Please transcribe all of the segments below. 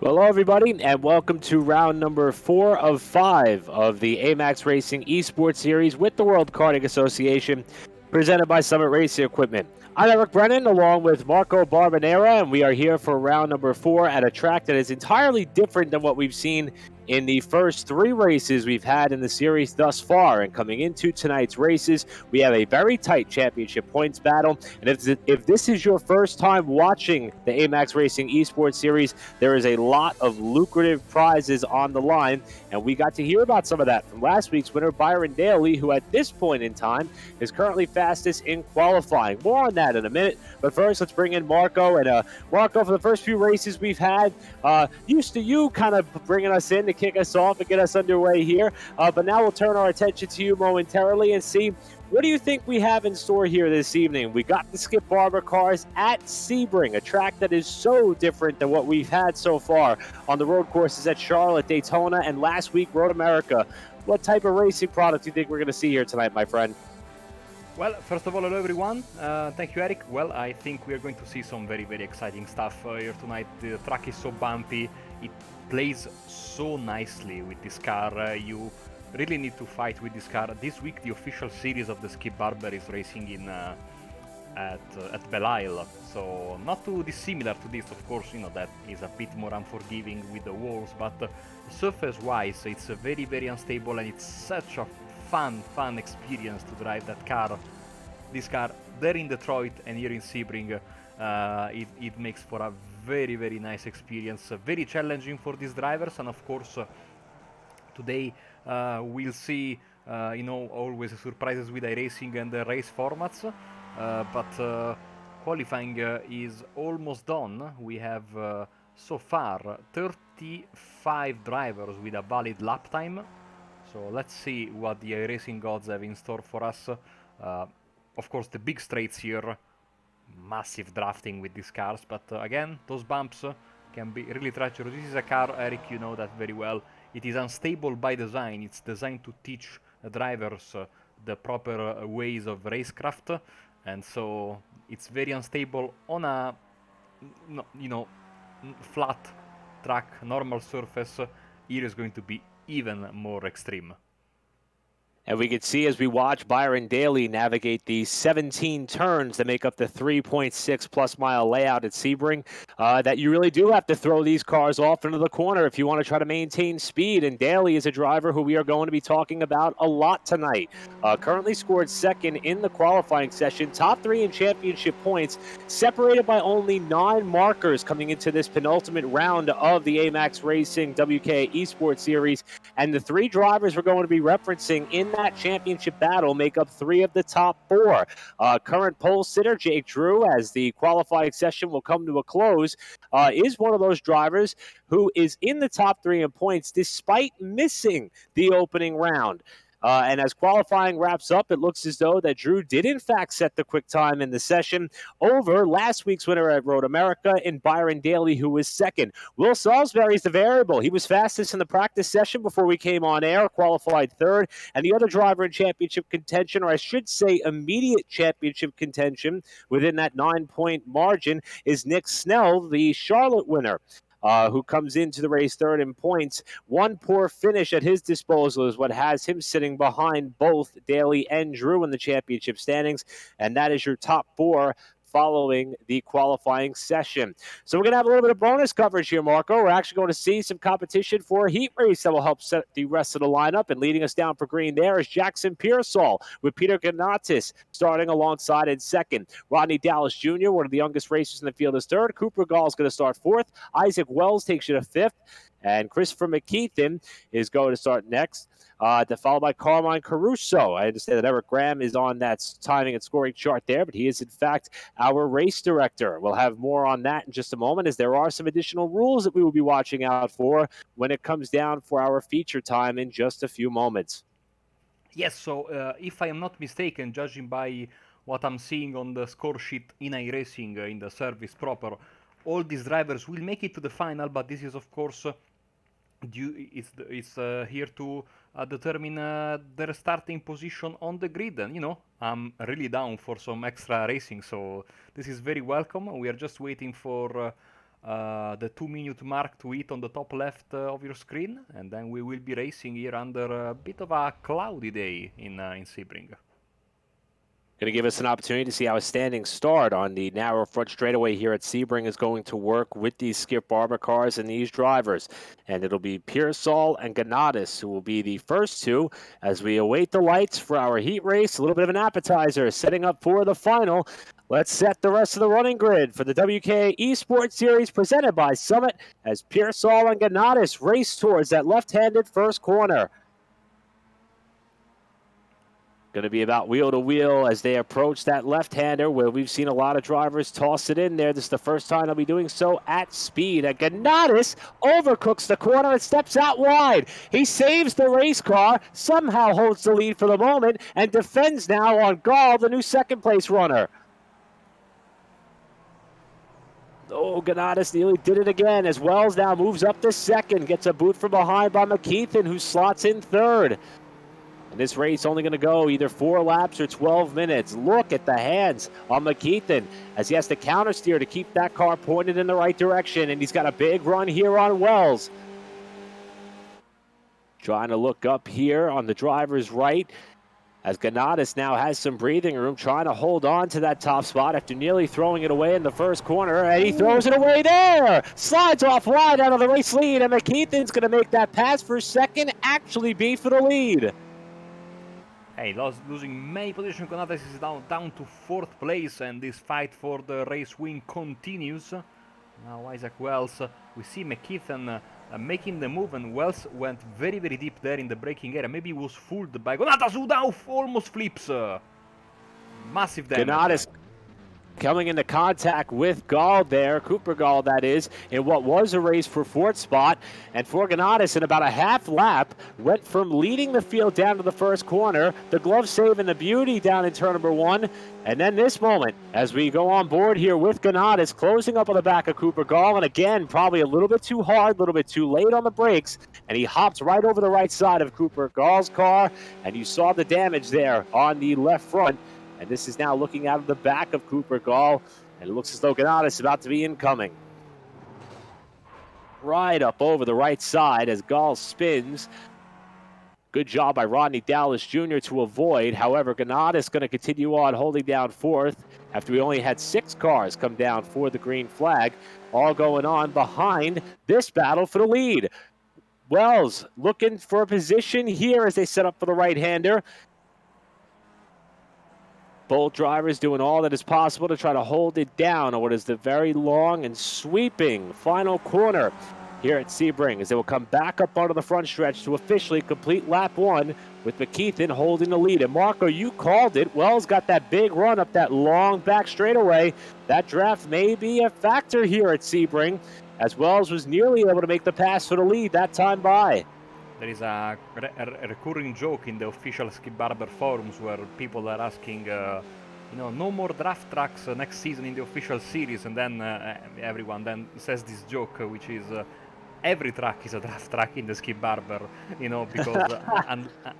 Hello, everybody, and welcome to round number 4 of 5 of the A-Maxx Racing eSports Series with the World Karting Association, presented by Summit Racing Equipment. I'm Eric Brennan, along with Marco Barbanera, and we are here for round number 4 at a track that is entirely different than what we've seen in the first 3 races we've had in the series thus far. And coming into tonight's races, we have a very tight championship points battle. And if this is your first time watching the A-Maxx Racing eSports Series, there is a lot of lucrative prizes on the line, and we got to hear about some of that from last week's winner, Byron Daly, who at this point in time is currently fastest in qualifying. More on that in a minute, but first let's bring in Marco. And Marco, for the first few races we've had, used to you kind of bringing us in to kick us off and get us underway here, but now we'll turn our attention to you momentarily and see what do you think we have in store here this evening. We got the Skip Barber cars at Sebring, a track that is so different than what we've had so far on the road courses at Charlotte, Daytona, and last week, Road America. What type of racing product do you think we're going to see here tonight, my friend? Well, first of all, hello everyone. Thank you, Eric. Well, I think we are going to see some very, very exciting stuff here tonight. The track is so bumpy. It plays so nicely with this car. You really need to fight with this car. This week, the official series of the Skip Barber is racing in at Belle Isle. So not too dissimilar to this, of course. You know that is a bit more unforgiving with the walls, but surface-wise, it's very, very unstable, and it's such a fun experience to drive that car. This car there in Detroit and here in Sebring, it makes for a very, very nice experience. Very challenging for these drivers, and of course today we'll see always surprises with iRacing and the race formats, but qualifying is almost done. We have so far 35 drivers with a valid lap time. So let's see what the iRacing gods have in store for us. Of course, the big straights here, massive drafting with these cars, but again, those bumps can be really treacherous. This is a car, Eric, you know that very well. It is unstable by design. It's designed to teach drivers the proper ways of racecraft, and so it's very unstable on a flat track, normal surface. Here is going to be even more extreme. And we could see as we watch Byron Daly navigate the 17 turns that make up the 3.6 plus mile layout at Sebring, that you really do have to throw these cars off into the corner if you want to try to maintain speed. And Daly is a driver who we are going to be talking about a lot tonight. Currently scored second in the qualifying session, top 3 in championship points, separated by only 9 markers coming into this penultimate round of the A-Maxx Racing WK Esports Series. And the 3 drivers we're going to be referencing in that championship battle make up 3 of the top 4. Current pole sitter Jake Drew, as the qualifying session will come to a close, is one of those drivers who is in the top 3 in points despite missing the opening round. And as qualifying wraps up, it looks as though that Drew did in fact set the quick time in the session over last week's winner at Road America in Byron Daly, who was second. Will Salisbury is the variable. He was fastest in the practice session before we came on air, qualified third. And the other driver in championship contention, or I should say immediate championship contention within that 9-point margin, is Nick Snell, the Charlotte winner. Who comes into the race third in points. One poor finish at his disposal is what has him sitting behind both Daly and Drew in the championship standings, and that is your top 4 following the qualifying session. So we're going to have a little bit of bonus coverage here, Marco. We're actually going to see some competition for a heat race that will help set the rest of the lineup. And leading us down for green there is Jackson Pearsall with Peter Ganatis starting alongside in second. Rodney Dallas Jr., one of the youngest racers in the field, is third. Cooper Gall is going to start fourth. Isaac Wells takes you to fifth. And Christopher McKeithen is going to start next, followed by Carmine Caruso. I understand that Eric Graham is on that timing and scoring chart there, but he is, in fact, our race director. We'll have more on that in just a moment, as there are some additional rules that we will be watching out for when it comes down for our feature time in just a few moments. Yes, so if I am not mistaken, judging by what I'm seeing on the score sheet in iRacing, in the service proper, all these drivers will make it to the final, but this is, of course, it's here to determine their starting position on the grid. And I'm really down for some extra racing, so this is very welcome. We are just waiting for the 2-minute mark to hit on the top left of your screen, and then we will be racing here under a bit of a cloudy day in Sebring. Going to give us an opportunity to see how a standing start on the narrow front straightaway here at Sebring is going to work with these Skip Barber cars and these drivers. And it'll be Pearsall and Ganatis who will be the first two as we await the lights for our heat race. A little bit of an appetizer setting up for the final. Let's set the rest of the running grid for the WK eSports Series presented by Summit as Pearsall and Ganatis race towards that left-handed first corner. Going to be about wheel to wheel as they approach that left-hander where we've seen a lot of drivers toss it in there. This is the first time they'll be doing so at speed. And Ganatis overcooks the corner and steps out wide. He saves the race car, somehow holds the lead for the moment, and defends now on Gall, the new second-place runner. Oh, Ganatis nearly did it again as Wells now moves up to second, gets a boot from behind by McKeithen, who slots in third. And this race only going to go either 4 laps or 12 minutes. Look at the hands on McKeithen as he has to counter steer to keep that car pointed in the right direction. And he's got a big run here on Wells. Trying to look up here on the driver's right as Ganatis now has some breathing room, trying to hold on to that top spot after nearly throwing it away in the first corner. And he throws it away there. Slides off wide out of the race lead. And McKeithen's going to make that pass for second, actually be for the lead. Hey, losing many positions. Ganatis is down to 4th place, and this fight for the race win continues. Now Isaac Wells, we see McKeithen making the move, and Wells went very, very deep there in the braking area. Maybe he was fooled by Ganatis, who now almost flips. Massive damage. Ganatis coming into contact with Gall there, Cooper Gall that is, in what was a race for 4th spot. And for Ganatis in about a half lap, went from leading the field down to the first corner, the glove save and the beauty down in turn number 1. And then this moment, as we go on board here with Ganatis, closing up on the back of Cooper Gall, and again, probably a little bit too hard, a little bit too late on the brakes, and he hopped right over the right side of Cooper Gall's car, and you saw the damage there on the left front. And this is now looking out of the back of Cooper Gall, and it looks as though Ganatis is about to be incoming. Right up over the right side as Gall spins. Good job by Rodney Dallas Jr. to avoid. However, Ganatis going to continue on holding down 4th after we only had 6 cars come down for the green flag, all going on behind this battle for the lead. Wells looking for a position here as they set up for the right-hander. Both drivers doing all that is possible to try to hold it down on what is the very long and sweeping final corner here at Sebring as they will come back up onto the front stretch to officially complete lap 1 with McKeithen holding the lead. And Marco, you called it. Wells got that big run up that long back straightaway. That draft may be a factor here at Sebring as Wells was nearly able to make the pass for the lead that time by. There is a recurring joke in the official Skip Barber forums where people are asking, no more draft tracks next season in the official series, and then everyone then says this joke, which is every track is a draft track in the Skip Barber, because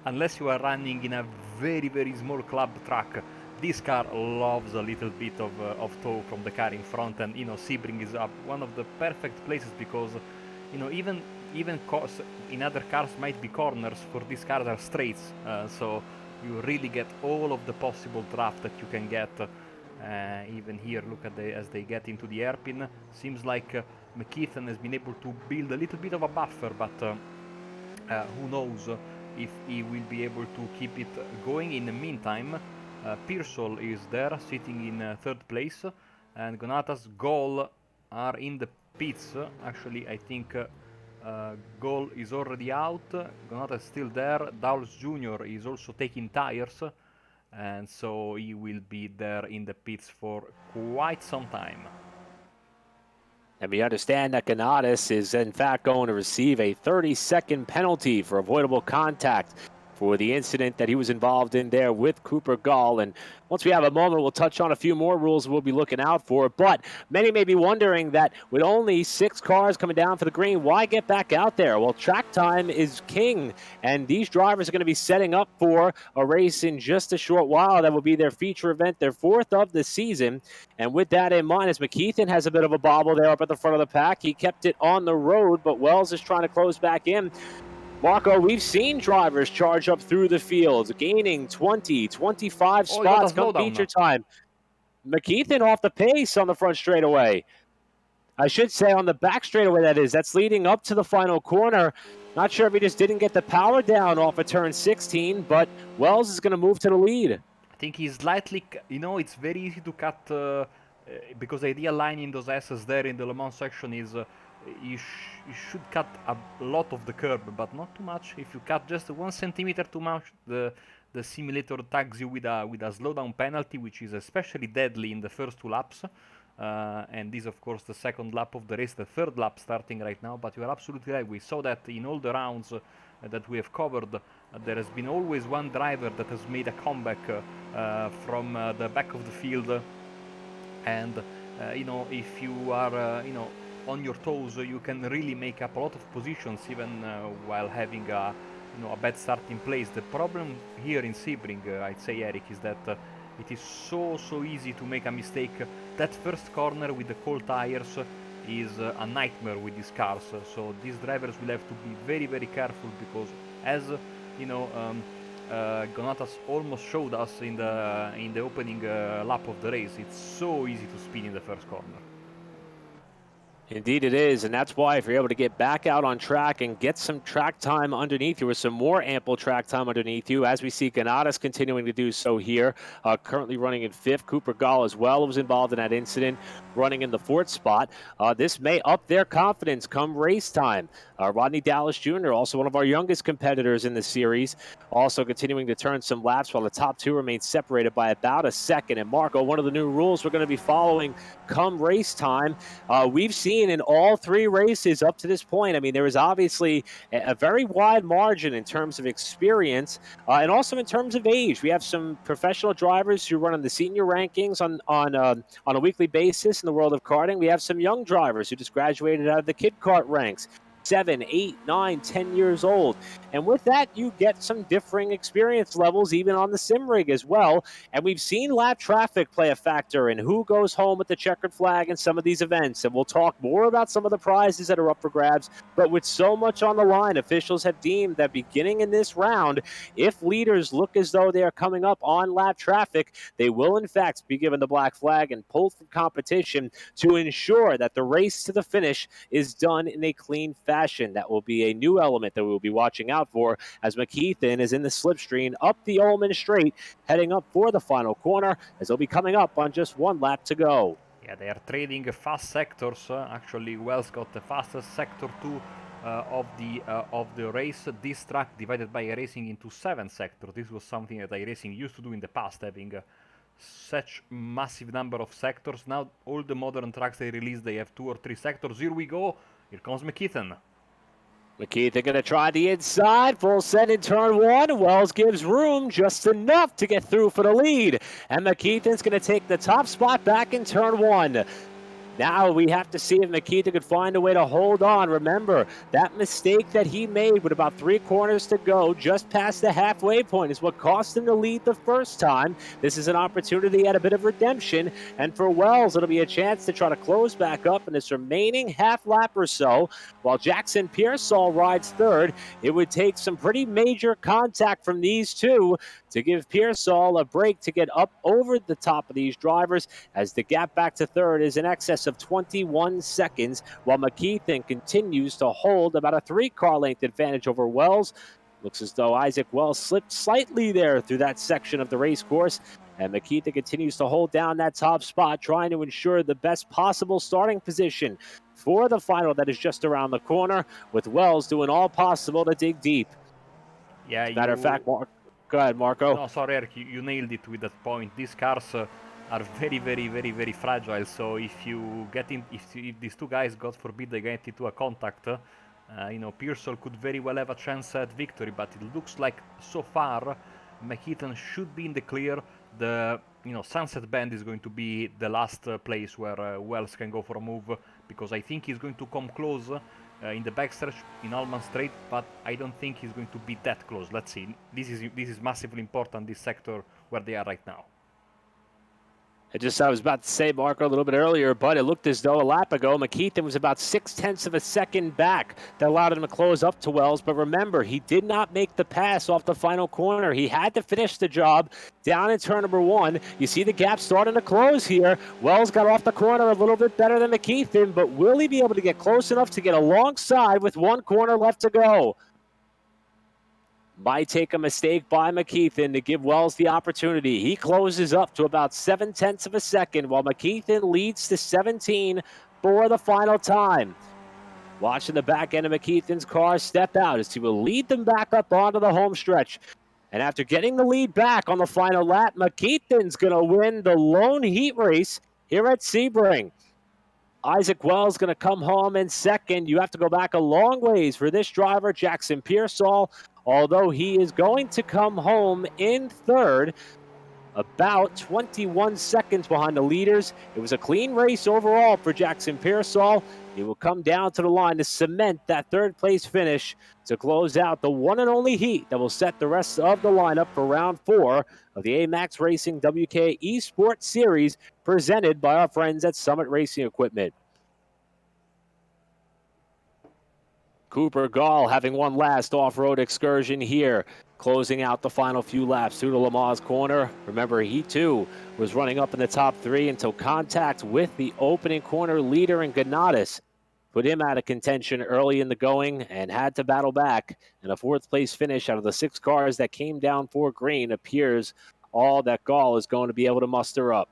unless you are running in a very, very small club track, this car loves a little bit of tow from the car in front, and Sebring is one of the perfect places because even in other cars might be corners, for these cars are straights, so you really get all of the possible draft that you can get. Even here, look at as they get into the hairpin. Seems like McKeithen has been able to build a little bit of a buffer, but who knows if he will be able to keep it going. In the meantime, Pearsall is there, sitting in 3rd place, and Ganatis, Gall are in the pits. Actually, I think Gall is already out, Ganatis is still there, Dowles Jr. is also taking tires, and so he will be there in the pits for quite some time. And we understand that Ganatis is in fact going to receive a 30-second penalty for avoidable contact for the incident that he was involved in there with Cooper Gall. And once we have a moment, we'll touch on a few more rules we'll be looking out for. But many may be wondering that with only 6 cars coming down for the green, why get back out there? Well, track time is king, and these drivers are going to be setting up for a race in just a short while. That will be their feature event, their 4th of the season. And with that in mind, as McKeithen has a bit of a bobble there up at the front of the pack, he kept it on the road, but Wells is trying to close back in. Marco, we've seen drivers charge up through the field, gaining 20, 25 spots come feature time. McKeithen off the pace on the front straightaway. I should say on the back straightaway, that is. That's leading up to the final corner. Not sure if he just didn't get the power down off of turn 16, but Wells is going to move to the lead. I think he's slightly, it's very easy to cut, because the ideal line in those S's there in the Le Mans section is you should cut a lot of the curb, but not too much. If you cut just 1 centimeter too much, the simulator tags you with a slowdown penalty, which is especially deadly in the first 2 laps. And this, of course, the second lap of the race, the 3rd lap starting right now. But you are absolutely right. We saw that in all the rounds that we have covered. There has been always one driver that has made a comeback from the back of the field. And if you are on your toes, you can really make up a lot of positions even while having a bad start in place. The problem here in Sebring, I'd say, Eric, is that it is so easy to make a mistake. That first corner with the cold tires is a nightmare with these cars. So these drivers will have to be very, very careful, because as Gonatas almost showed us in the opening lap of the race, it's so easy to spin in the first corner. Indeed it is, and that's why if you're able to get back out on track and get some track time underneath you, or some more ample track time underneath you, as we see Ganatas continuing to do so here, currently running in 5th. Cooper Gall as well was involved in that incident, running in the 4th spot. This may up their confidence come race time. Rodney Dallas Jr., also one of our youngest competitors in the series, also continuing to turn some laps while the top 2 remain separated by about a second. And Marco, one of the new rules we're going to be following come race time, we've seen in all 3 races up to this point, I mean, there is obviously a very wide margin in terms of experience and also in terms of age. We have some professional drivers who run in the senior rankings on a weekly basis in the world of karting. We have some young drivers who just graduated out of the kid kart ranks, 7, 8, 9, 10 years old. And with that, you get some differing experience levels even on the sim rig as well. And we've seen lap traffic play a factor in who goes home with the checkered flag in some of these events. And we'll talk more about some of the prizes that are up for grabs. But with so much on the line, officials have deemed that beginning in this round, if leaders look as though they are coming up on lap traffic, they will in fact be given the black flag and pulled from competition to ensure that the race to the finish is done in a clean fashion. That will be a new element that we will be watching out for as McKeithen is in the slipstream up the Ullman Straight, heading up for the final corner, as they'll be coming up on just 1 lap to go. Yeah, they are trading fast sectors. Actually, Wells got the fastest sector 2 of the race. This track divided by racing into 7 sectors. This was something that iRacing used to do in the past, having such massive number of sectors. Now all the modern tracks they release, they have 2 or 3 sectors. Here we go. Here comes McKeithen. McKeithen going to try the inside, full set in turn 1. Wells gives room, just enough to get through for the lead. And McKeithen's going to take the top spot back in turn 1. Now we have to see if McKeithen could find a way to hold on. Remember, that mistake that he made with about 3 corners to go, just past the halfway point, is what cost him the lead the first time. This is an opportunity at a bit of redemption. And for Wells, it'll be a chance to try to close back up in this remaining half lap or so. While Jackson Pearsall rides 3rd, it would take some pretty major contact from these 2 to give Pearsall a break to get up over the top of these drivers, as the gap back to 3rd is in excess of 21 seconds, while McKeithen continues to hold about a 3-car length advantage over Wells. Looks as though Isaac Wells slipped slightly there through that section of the race course, and McKeithen continues to hold down that top spot, trying to ensure the best possible starting position for the final that is just around the corner, with Wells doing all possible to dig deep. Yeah, as a matter of fact, go ahead, Marco. No, sorry, Eric, you nailed it with that point. These cars are very, very, very, very fragile. So if you get in, if these 2 guys, God forbid, they get into a contact, Pearsall could very well have a chance at victory, but it looks like so far McKeithen should be in the clear. The Sunset Bend is going to be the last place where Wells can go for a move, because I think he's going to come close in the backstretch in Allman Straight, but I don't think he's going to be that close. Let's see. This is massively important, this sector where they are right now. I was about to say, Marco, a little bit earlier, but it looked as though a lap ago, McKeithen was about 0.6 of a second back. That allowed him to close up to Wells. But remember, he did not make the pass off the final corner. He had to finish the job down in turn number 1. You see the gap starting to close here. Wells got off the corner a little bit better than McKeithen, but will he be able to get close enough to get alongside with 1 corner left to go? Might take a mistake by McKeithen to give Wells the opportunity. He closes up to about 0.7 of a second, while McKeithen leads to 17 for the final time. Watching the back end of McKeithen's car step out as he will lead them back up onto the home stretch. And after getting the lead back on the final lap, McKeithen's going to win the lone heat race here at Sebring. Isaac Wells going to come home in second. You have to go back a long ways for this driver, Jackson Pearsall, although he is going to come home in third, about 21 seconds behind the leaders. It was a clean race overall for Jackson Pearsall. He will come down to the line to cement that third place finish to close out the one and only heat that will set the rest of the lineup for round 4 of the A-Maxx Racing WK eSports Series presented by our friends at Summit Racing Equipment. Cooper Gall having one last off-road excursion here, closing out the final few laps through the Lamaze corner. Remember, he too was running up in the top 3 until contact with the opening corner leader in Ganatis put him out of contention early in the going and had to battle back. And a 4th place finish out of the 6 cars that came down for green appears all that Gall is going to be able to muster up.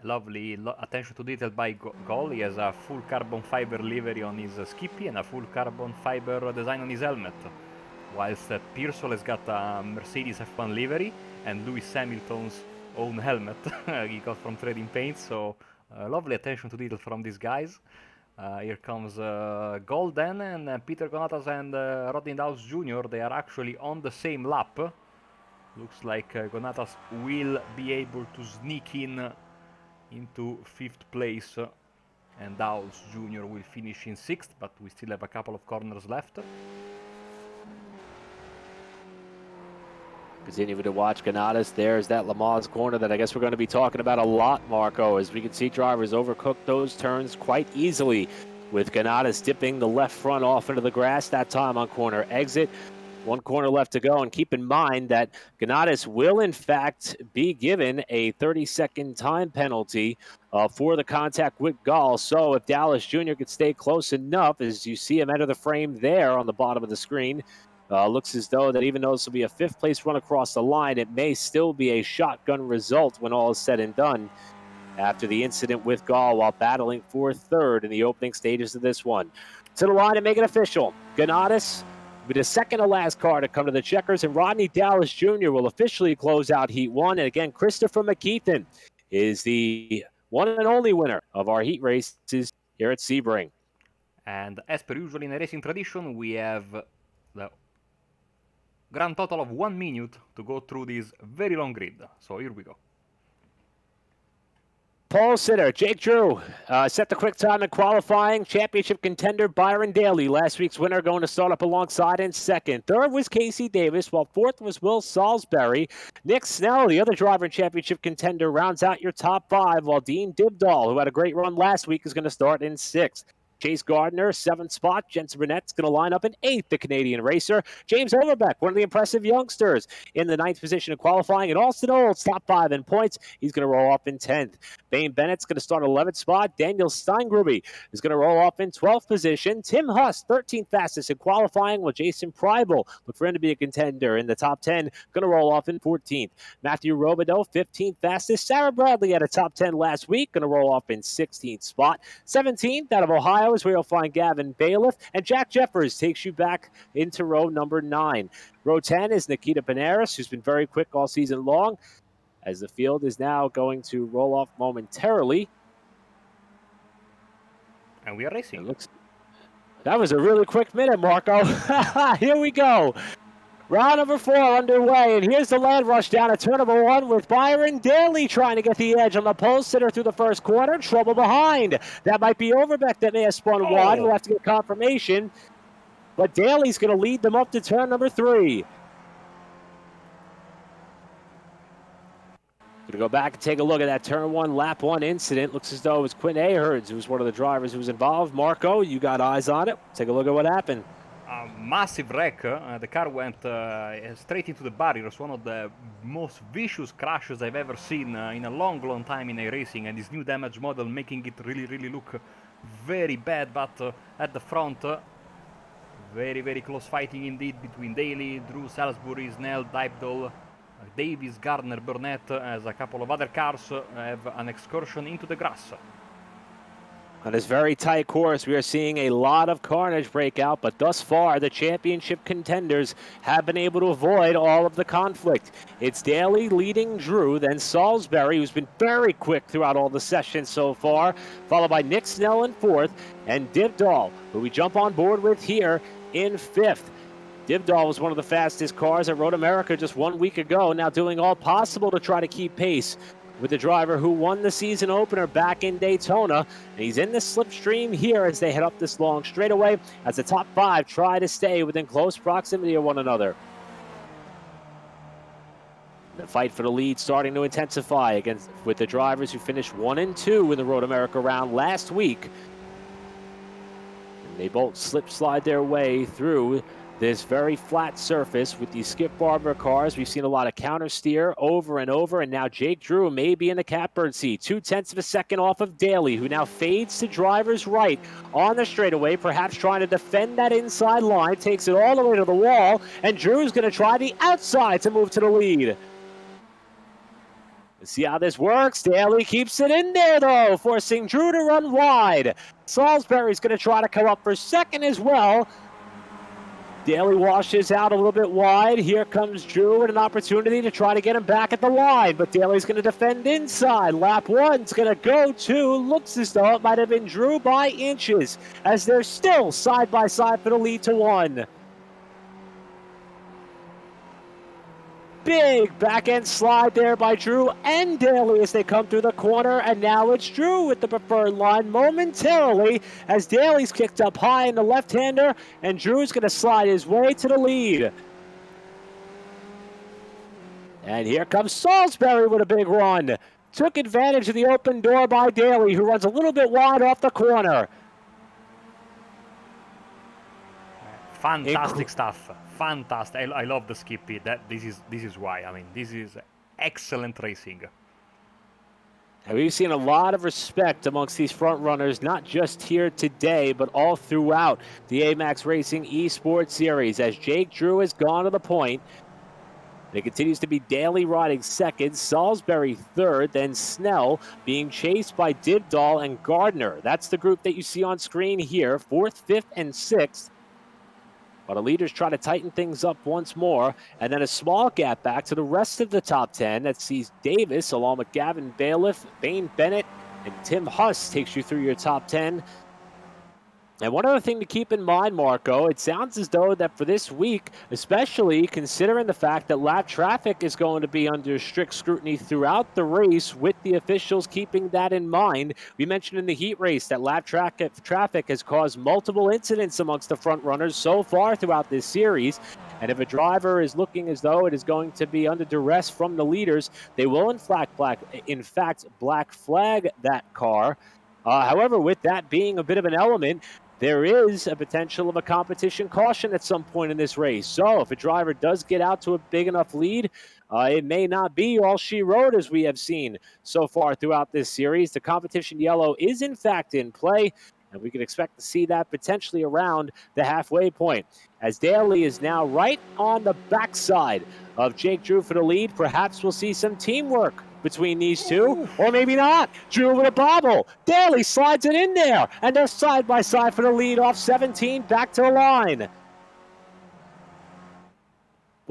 Lovely attention to detail by Gall. He has a full carbon fiber livery on his skippy and a full carbon fiber design on his helmet. Whilst Pearsall has got a Mercedes F1 livery and Lewis Hamilton's own helmet he got from Trading Paints. So lovely attention to detail from these guys. Here comes Golden and Peter Gonatas and Rodney Dowse Jr. They are actually on the same lap. Looks like Gonatas will be able to sneak into 5th place, and Dowse Jr. will finish in 6th, but we still have a couple of corners left. Continue to watch Ganatis. There's that Lamaze corner that I guess we're going to be talking about a lot, Marco, as we can see drivers overcook those turns quite easily, with Ganatis dipping the left front off into the grass that time on corner exit. 1 corner left to go, and keep in mind that Ganatis will in fact be given a 30-second time penalty for the contact with Gall. So if Dallas Jr. could stay close enough, as you see him enter the frame there on the bottom of the screen, looks as though that even though this will be a 5th place run across the line, it may still be a shotgun result when all is said and done after the incident with Gall while battling for 3rd in the opening stages of this one. To the line and make it official. Ganatis will be the second to last car to come to the checkers, and Rodney Dallas Jr. will officially close out Heat 1. And again, Christopher McKeithen is the one and only winner of our heat races here at Sebring. And as per usual in a racing tradition, we have the grand total of 1 minute to go through this very long grid. So here we go. Pole sitter Jake Drew set the quick time in qualifying. Championship contender Byron Daly, last week's winner, going to start up alongside in second. Third was Casey Davis, while fourth was Will Salisbury. Nick Snell, the other driver and championship contender, rounds out your top 5, while Dean Dibdahl, who had a great run last week, is going to start in 6th. Chase Gardner, 7th spot. Jensen Burnett's going to line up in 8th, the Canadian racer. James Overbeck, one of the impressive youngsters, in the 9th position of qualifying. And Austin Olds, top 5 in points. He's going to roll off in 10th. Bane Bennett's going to start 11th spot. Daniel Steingruby is going to roll off in 12th position. Tim Huss, 13th fastest in qualifying, while Jason Preibel, look for him to be a contender in the top 10, going to roll off in 14th. Matthew Robideau, 15th fastest. Sarah Bradley had a top 10 last week, going to roll off in 16th spot. 17th out of Ohio is where you'll find Gavin Bailiff, and Jack Jeffers takes you back into row number 9. Row 10 is Nikita Panaris, who's been very quick all season long, as the field is now going to roll off momentarily. And we are racing. That was a really quick minute, Marco. Here we go. Round number 4 underway, and here's the land rush down at turn number 1 with Byron Daly trying to get the edge on the pole sitter through the first quarter. Trouble behind. That might be Overbeck that may have spun wide. We'll have to get confirmation. But Daly's going to lead them up to turn number 3. Going to go back and take a look at that turn 1, lap 1 incident. Looks as though it was Quinn Aherds who was one of the drivers who was involved. Marco, you got eyes on it. Take a look at what happened. Massive wreck. The car went straight into the barrier. It was one of the most vicious crashes I've ever seen in a long time in iRacing, and this new damage model making it really look very bad. But at the front, very close fighting indeed between Daly, Drew, Salisbury, Snell, Dybdahl, Davis, Gardner, Burnett, as a couple of other cars have an excursion into the grass. On this very tight course, we are seeing a lot of carnage break out, but thus far, the championship contenders have been able to avoid all of the conflict. It's Daly leading Drew, then Salisbury, who's been very quick throughout all the sessions so far, followed by Nick Snell in 4th, and Dybdahl, who we jump on board with here in 5th. Dybdahl was one of the fastest cars at Road America just 1 week ago, now doing all possible to try to keep pace with the driver who won the season opener back in Daytona. And he's in the slipstream here as they head up this long straightaway as the top 5 try to stay within close proximity of one another. The fight for the lead starting to intensify with the drivers who finished 1 and 2 in the Road America round last week. And they both slide their way through this very flat surface with these Skip Barber cars. We've seen a lot of counter steer over and over, and now Jake Drew may be in the catbird seat. 0.2 of a second off of Daly, who now fades to driver's right on the straightaway, perhaps trying to defend that inside line, takes it all the way to the wall, and Drew's going to try the outside to move to the lead. Let's see how this works. Daly keeps it in there, though, forcing Drew to run wide. Salisbury's going to try to come up for second as well. Daly washes out a little bit wide. Here comes Drew with an opportunity to try to get him back at the line, but Daly's going to defend inside. Lap 1's going to go to, looks as though it might have been Drew by inches, as they're still side by side for the lead to 1. Big back-end slide there by Drew and Daly as they come through the corner, and now it's Drew with the preferred line momentarily as Daly's kicked up high in the left-hander, and Drew's going to slide his way to the lead. And here comes Salisbury with a big run. Took advantage of the open door by Daly, who runs a little bit wide off the corner. Fantastic stuff. Fantastic. I love the Skippy. This is why. I mean, this is excellent racing. And we've seen a lot of respect amongst these front runners, not just here today, but all throughout the A-Maxx Racing eSports series. As Jake Drew has gone to the point, it continues to be Daly riding second, Salisbury third, then Snell being chased by Dybdahl and Gardner. That's the group that you see on screen here, 4th, 5th, and 6th. While the leaders try to tighten things up once more, and then a small gap back to the rest of the top 10 that sees Davis along with Gavin Bailiff, Bane Bennett, and Tim Huss takes you through your top 10. And one other thing to keep in mind, Marco, it sounds as though that for this week, especially considering the fact that lap traffic is going to be under strict scrutiny throughout the race, with the officials keeping that in mind. We mentioned in the heat race that lap traffic has caused multiple incidents amongst the front runners so far throughout this series. And if a driver is looking as though it is going to be under duress from the leaders, they will in fact black flag that car. However, with that being a bit of an element, there is a potential of a competition caution at some point in this race. So if a driver does get out to a big enough lead, it may not be all she wrote, as we have seen so far throughout this series. The competition yellow is in fact in play, and we can expect to see that potentially around the halfway point. As Daly is now right on the backside of Jake Drew for the lead, perhaps we'll see some teamwork between these two, or maybe not. Drew with a bobble. Daly slides it in there, and they're side by side for the lead off 17, back to the line.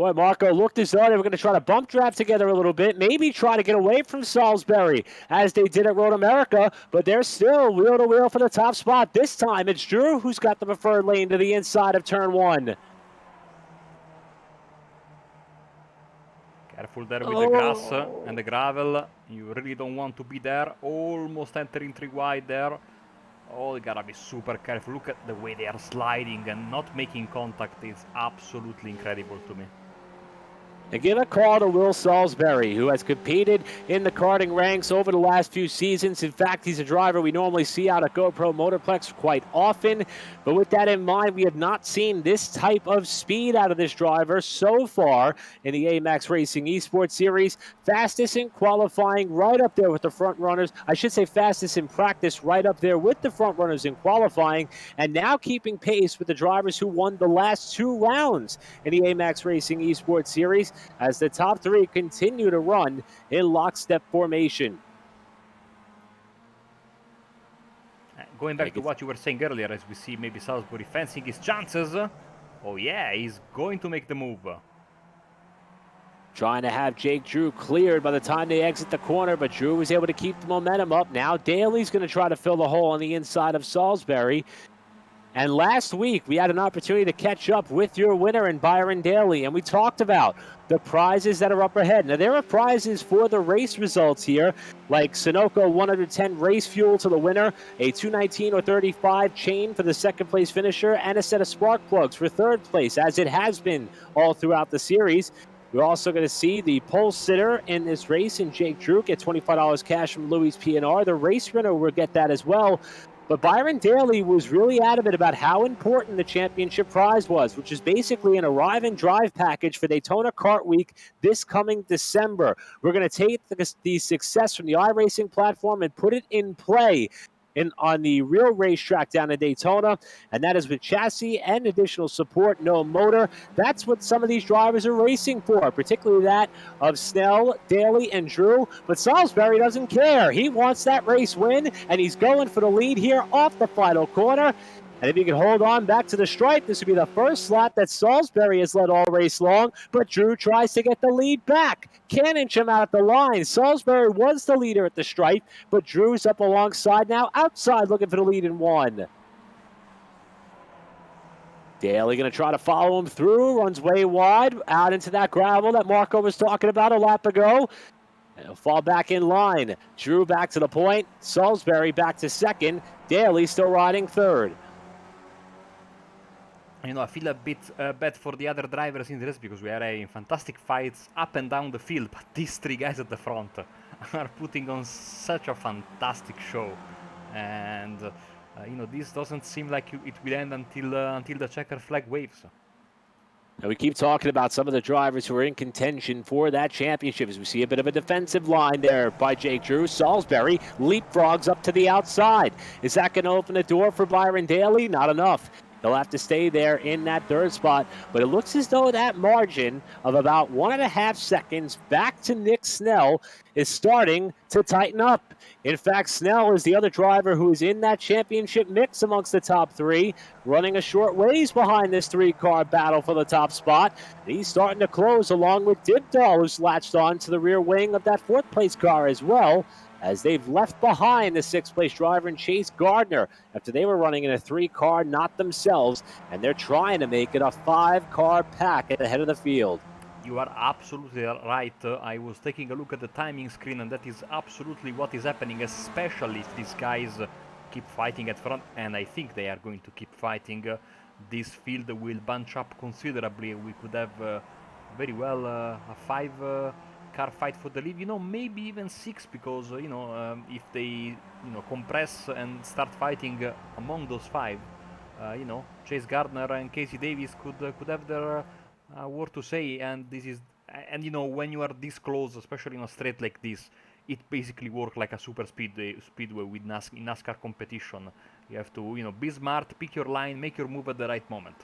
Boy, Marco looked as though they were going to try to bump draft together a little bit, maybe try to get away from Salisbury as they did at Road America, but they're still wheel to wheel for the top spot. This time it's Drew who's got the preferred lane to the inside of turn 1. Careful there with the grass and the gravel. You really don't want to be there. Almost entering 3 wide there. Oh, you gotta be super careful. Look at the way they are sliding and not making contact. It's absolutely incredible to me. And give a call to Will Salisbury, who has competed in the karting ranks over the last few seasons. In fact, he's a driver we normally see out at GoPro Motorplex quite often. But with that in mind, we have not seen this type of speed out of this driver so far in the A-Maxx Racing eSports Series. Fastest in qualifying, right up there with the front runners. I should say fastest in practice, right up there with the front runners in qualifying. And now keeping pace with the drivers who won the last 2 rounds in the A-Maxx Racing eSports Series, as the top 3 continue to run in lockstep formation. Going back to what you were saying earlier, as we see maybe Salisbury fencing his chances. Oh yeah, he's going to make the move. Trying to have Jake Drew cleared by the time they exit the corner, but Drew was able to keep the momentum up. Now Daly's going to try to fill the hole on the inside of Salisbury. And last week, we had an opportunity to catch up with your winner in Byron Daly, and we talked about the prizes that are up ahead. Now, there are prizes for the race results here, like Sunoco 110 race fuel to the winner, a 219 or 35 chain for the second-place finisher, and a set of spark plugs for third place, as it has been all throughout the series. We're also going to see the pole sitter in this race, and Jake Drew get $25 cash from Louis P&R. The race winner will get that as well. But Byron Daly was really adamant about how important the championship prize was, which is basically an arrive and drive package for Daytona Kart Week this coming December. We're going to take the success from the iRacing platform and put it in play on the real racetrack down in Daytona, and that is with chassis and additional support, no motor. That's what some of these drivers are racing for, particularly that of Snell, Daly, and Drew. But Salisbury doesn't care. He wants that race win, and he's going for the lead here off the final corner. And if he can hold on back to the stripe, this would be the first lap that Salisbury has led all race long, but Drew tries to get the lead back. Can't inch him out at the line. Salisbury was the leader at the stripe, but Drew's up alongside now, outside looking for the lead in 1. Daly going to try to follow him through, runs way wide, out into that gravel that Marco was talking about a lap ago. And he'll fall back in line. Drew back to the point, Salisbury back to second, Daly still riding third. You know, I feel a bit bad for the other drivers in this because we are having fantastic fights up and down the field, but these 3 guys at the front are putting on such a fantastic show. And, you know, this doesn't seem like it will end until the checker flag waves. And we keep talking about some of the drivers who are in contention for that championship, as we see a bit of a defensive line there by Jake Drew. Salisbury leapfrogs up to the outside. Is that going to open the door for Byron Daly? Not enough. They'll have to stay there in that third spot, but it looks as though that margin of about 1.5 seconds back to Nick Snell is starting to tighten up. In fact, Snell is the other driver who is in that championship mix amongst the top 3, running a short ways behind this 3-car battle for the top spot. He's starting to close along with Dibdahl, who's latched on to the rear wing of that 4th place car as well, as they've left behind the 6th place driver in Chase Gardner after they were running in a 3-car, not themselves, and they're trying to make it a 5-car pack at the head of the field. You are absolutely right. I was taking a look at the timing screen, and that is absolutely what is happening, especially if these guys keep fighting at front, and I think they are going to keep fighting. This field will bunch up considerably. We could have very well a 5-car fight for the lead, you know, maybe even 6, because you know, if they compress and start fighting among those 5, you know, Chase Gardner and Casey Davis could have their word to say. And this is, and you know, when you are this close, especially in a straight like this, it basically works like a super speedway with NASCAR competition. You have to, you know, be smart, pick your line, make your move at the right moment.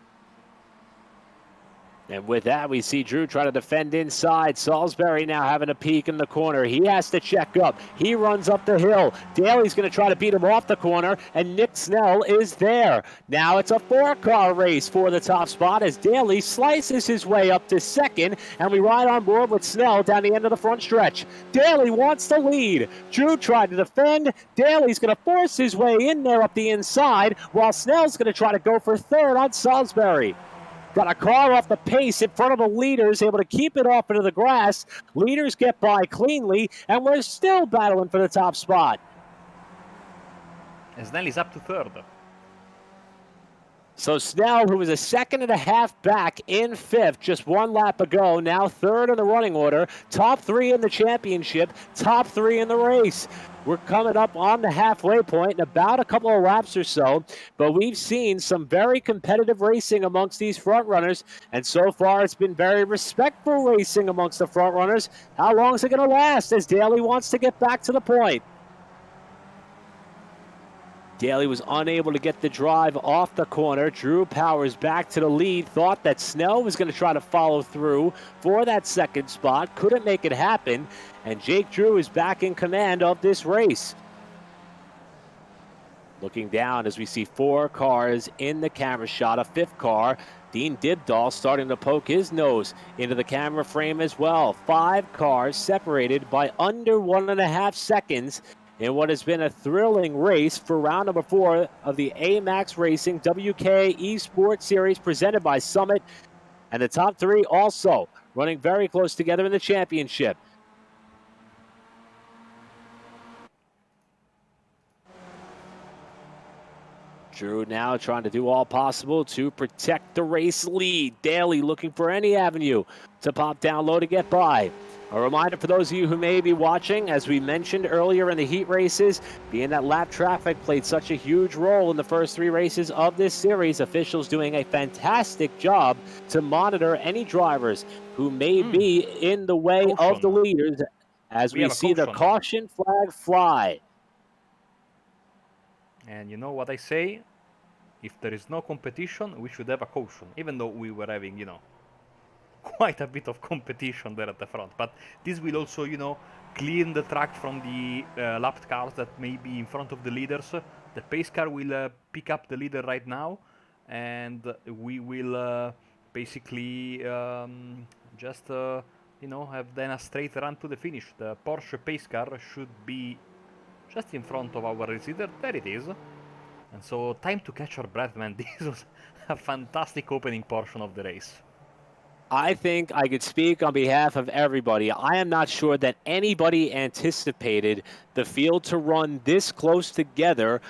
And with that, we see Drew try to defend inside. Salisbury now having a peek in the corner. He has to check up. He runs up the hill. Daly's going to try to beat him off the corner, and Nick Snell is there. Now it's a 4-car race for the top spot as Daly slices his way up to second, and we ride on board with Snell down the end of the front stretch. Daly wants the lead. Drew tried to defend. Daly's going to force his way in there up the inside, while Snell's going to try to go for third on Salisbury. Got a car off the pace in front of the leaders, able to keep it off into the grass. Leaders get by cleanly, and we're still battling for the top spot. Snell is up to third. So Snell, who was a second and a half back in fifth, just one lap ago, now third in the running order, top 3 in the championship, top 3 in the race. We're coming up on the halfway point in about a couple of laps or so, but we've seen some very competitive racing amongst these front runners, and so far it's been very respectful racing amongst the front runners. How long is it going to last as Daly wants to get back to the point? Daly was unable to get the drive off the corner. Drew powers back to the lead. Thought that Snell was going to try to follow through for that second spot. Couldn't make it happen. And Jake Drew is back in command of this race. Looking down as we see 4 cars in the camera shot. A 5th car. Dean Dibdahl starting to poke his nose into the camera frame as well. 5 cars separated by under 1.5 seconds in what has been a thrilling race for round number 4 of the A-Maxx Racing WK eSports Series presented by Summit. And the top 3 also running very close together in the championship. Drew now trying to do all possible to protect the race lead. Daly looking for any avenue to pop down low to get by. A reminder for those of you who may be watching, as we mentioned earlier in the heat races, being that lap traffic played such a huge role in the first 3 races of this series, officials doing a fantastic job to monitor any drivers who may be in the way of the leaders as we see the caution flag fly. And you know what I say? If there is no competition, we should have a caution, even though we were having, quite a bit of competition there at the front. But this will also, clean the track from the lapped cars that may be in front of the leaders. The pace car will pick up the leader right now, and we will basically just, have then a straight run to the finish. The Porsche pace car should be just in front of our race leader. There it is. And so, time to catch our breath, man. This was a fantastic opening portion of the race. I think I could speak on behalf of everybody. I am not sure that anybody anticipated the field to run this close together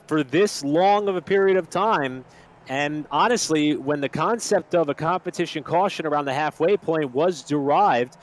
for this long of a period of time. And honestly, when the concept of a competition caution around the halfway point was derived,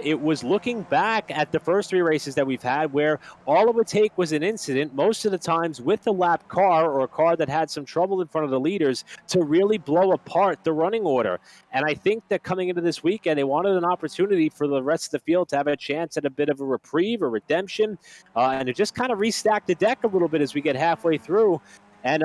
it was looking back at the first 3 races that we've had where all it would take was an incident, most of the times with the lap car or a car that had some trouble in front of the leaders, to really blow apart the running order. And I think that coming into this weekend, they wanted an opportunity for the rest of the field to have a chance at a bit of a reprieve or redemption, and to just kind of restack the deck a little bit as we get halfway through. And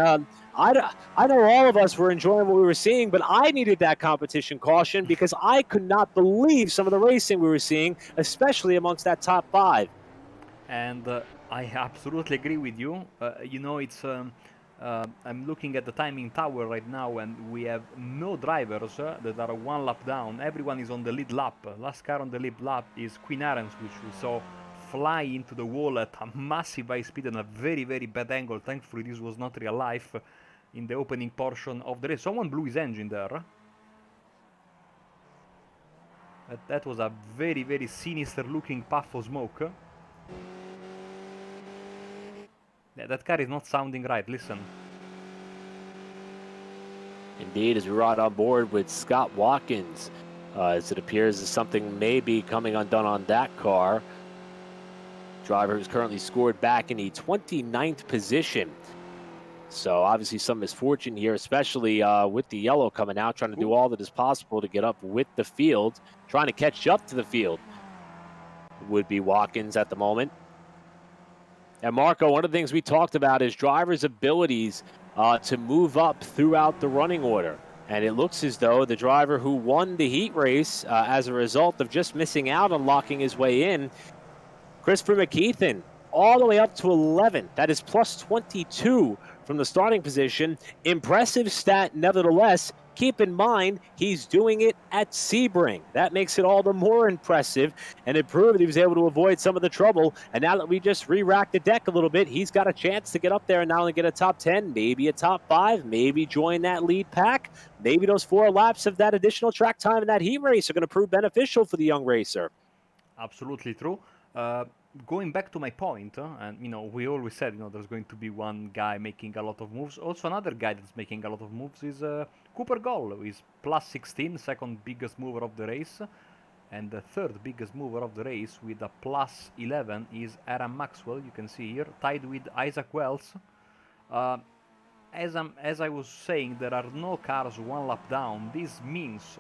I know all of us were enjoying what we were seeing, but I needed that competition caution because I could not believe some of the racing we were seeing, especially amongst that top 5. And I absolutely agree with you. It's I'm looking at the timing tower right now, and we have no drivers that are 1 lap down. Everyone is on the lead lap. Last car on the lead lap is Queen Arens, which we saw fly into the wall at a massive high speed and a very, very bad angle. Thankfully, this was not real life in the opening portion of the race. Someone blew his engine there. That was a very, very sinister looking puff of smoke. Yeah, that car is not sounding right. Listen. Indeed, as we ride on board with Scott Watkins, as it appears that something may be coming undone on that car. Driver who's currently scored back in the 29th position. So obviously some misfortune here, especially with the yellow coming out, trying to do all that is possible to get up with the field, trying to catch up to the field. Would be Watkins at the moment. And Marco, one of the things we talked about is drivers' abilities to move up throughout the running order. And it looks as though the driver who won the heat race as a result of just missing out on locking his way in, Christopher McKeithen, all the way up to 11. That is plus 22 from the starting position. Impressive stat nevertheless. Keep in mind, he's doing it at Sebring. That makes it all the more impressive, and it proved he was able to avoid some of the trouble. And now that we just re-racked the deck a little bit, he's got a chance to get up there and not only get a top 10, maybe a top 5, maybe join that lead pack. Maybe those 4 laps of that additional track time in that heat race are going to prove beneficial for the young racer. Absolutely true. Uh, Going back to my point, and we always said, there's going to be one guy making a lot of moves. Also, another guy that's making a lot of moves is Cooper Goll, who is plus 16, second biggest mover of the race, and the third biggest mover of the race with a plus 11 is Aaron Maxwell. You can see here, tied with Isaac Wells. Uh, as I was saying, there are no cars one lap down. This means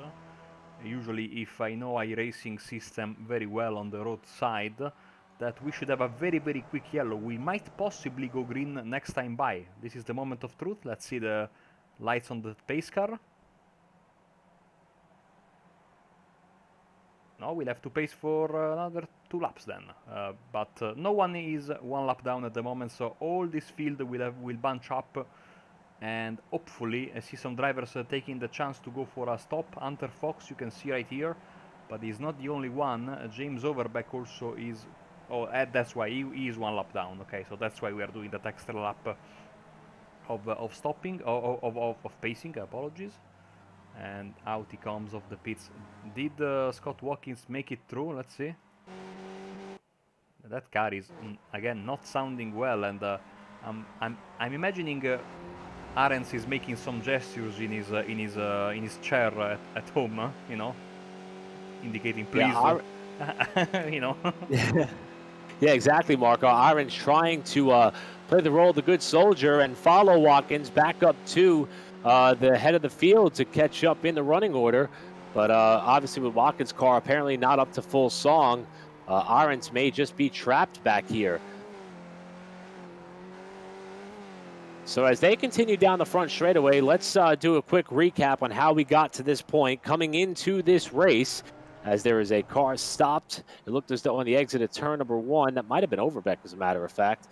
usually if I know iRacing system very well on the road side, that we should have a very very quick yellow. We might possibly go green next time by. This is the moment of truth. Let's see the lights on the pace car. No, we'll have to pace for another 2 laps then. But no one is 1 lap down at the moment, so all this field will bunch up, and hopefully I see some drivers taking the chance to go for a stop. Hunter Fox, you can see right here, but he's not the only one. James Overbeck also is. Oh, that's why he is 1 lap down. Okay, so that's why we are doing that extra lap of stopping, of pacing. Apologies. And out he comes of the pits. Did Scott Watkins make it through? Let's see. That car is again not sounding well, and I'm imagining Arens is making some gestures in his chair at home, indicating please, Yeah, exactly, Marco. Arens trying to play the role of the good soldier and follow Watkins back up to the head of the field to catch up in the running order. But obviously with Watkins' car apparently not up to full song, Arens may just be trapped back here. So as they continue down the front straightaway, let's do a quick recap on how we got to this point coming into this race. As there is a car stopped. It looked as though on the exit of turn number 1, that might have been Overbeck as a matter of fact.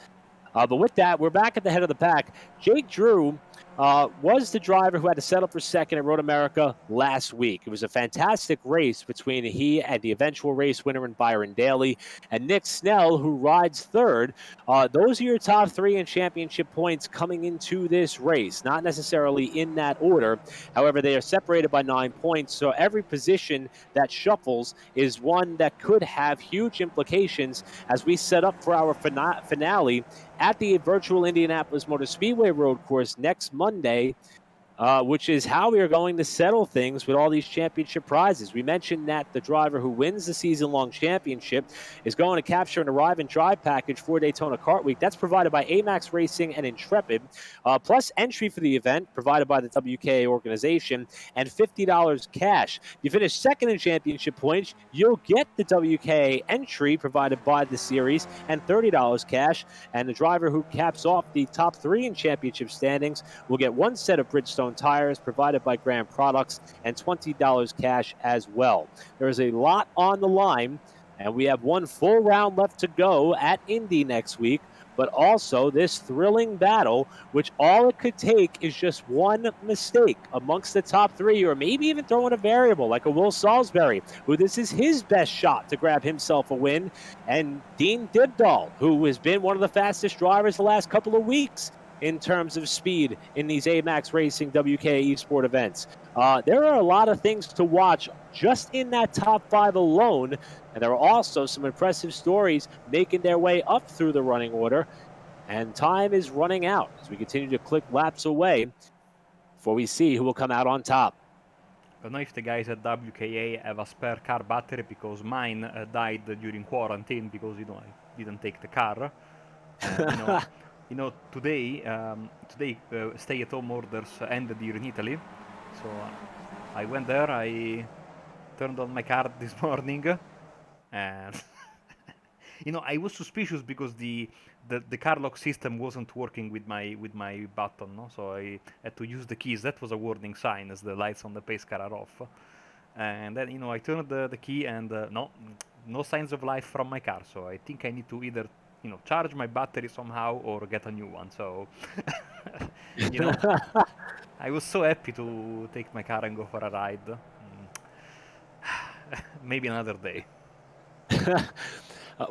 But with that, we're back at the head of the pack. Jake Drew was the driver who had to settle for second at Road America last week. It was a fantastic race between he and the eventual race winner in Byron Daly and Nick Snell, who rides third. Those are your top 3 in championship points coming into this race, not necessarily in that order. However, they are separated by 9 points, so every position that shuffles is one that could have huge implications as we set up for our finale at the virtual Indianapolis Motor Speedway road course next Monday, which is how we are going to settle things with all these championship prizes. We mentioned that the driver who wins the season-long championship is going to capture an arrive and drive package for Daytona Kart Week. That's provided by A-Maxx Racing and Intrepid, plus entry for the event provided by the WKA organization, and $50 cash. You finish second in championship points, you'll get the WKA entry provided by the series and $30 cash, and the driver who caps off the top 3 in championship standings will get 1 set of Bridgestone tires provided by Graham Products and $20 cash as well. There is a lot on the line, and we have 1 full round left to go at Indy next week, but also this thrilling battle, which all it could take is just 1 mistake amongst the top 3, or maybe even throw in a variable like a Will Salisbury, who this is his best shot to grab himself a win, and Dean Dibdahl, who has been one of the fastest drivers the last couple of weeks in terms of speed in these A-Maxx Racing WK eSport events. There are a lot of things to watch just in that top 5 alone, and there are also some impressive stories making their way up through the running order, and time is running out as we continue to click laps away before we see who will come out on top. I don't know if the guys at WKA have a spare car battery, because mine died during quarantine because I didn't take the car. Today stay-at-home orders ended here in Italy, so I went there. I turned on my car this morning, and I was suspicious because the car lock system wasn't working with my button, no? So I had to use the keys. That was a warning sign as the lights on the pace car are off. And then I turned the key and no signs of life from my car. So I think I need to either charge my battery somehow or get a new one. So you know I was so happy to take my car and go for a ride. Maybe another day.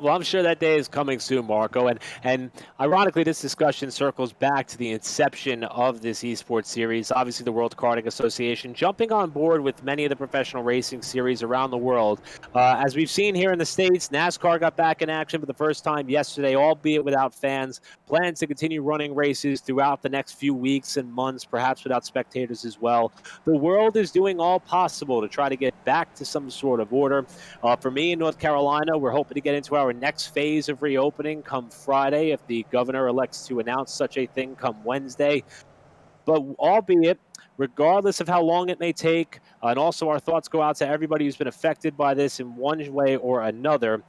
Well, I'm sure that day is coming soon, Marco. And ironically, this discussion circles back to the inception of this esports series. Obviously, the World Karting Association jumping on board with many of the professional racing series around the world. As we've seen here in the States, NASCAR got back in action for the first time yesterday, albeit without fans. Plans to continue running races throughout the next few weeks and months, perhaps without spectators as well. The world is doing all possible to try to get back to some sort of order. For me in North Carolina, we're hoping to get into our next phase of reopening come Friday if the governor elects to announce such a thing come Wednesday. But albeit, regardless of how long it may take, and also our thoughts go out to everybody who's been affected by this in one way or another.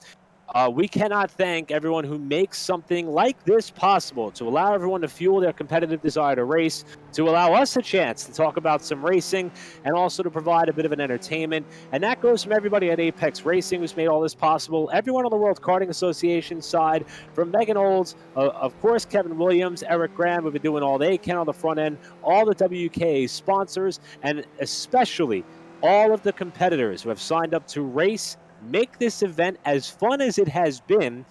We cannot thank everyone who makes something like this possible to allow everyone to fuel their competitive desire to race, to allow us a chance to talk about some racing, and also to provide a bit of an entertainment. And that goes from everybody at Apex Racing who's made all this possible, everyone on the World Karting Association side, from Megan Olds, of course, Kevin Williams, Eric Graham, who've been doing all they can on the front end, all the WK sponsors, and especially all of the competitors who have signed up to race, make this event as fun as it has been.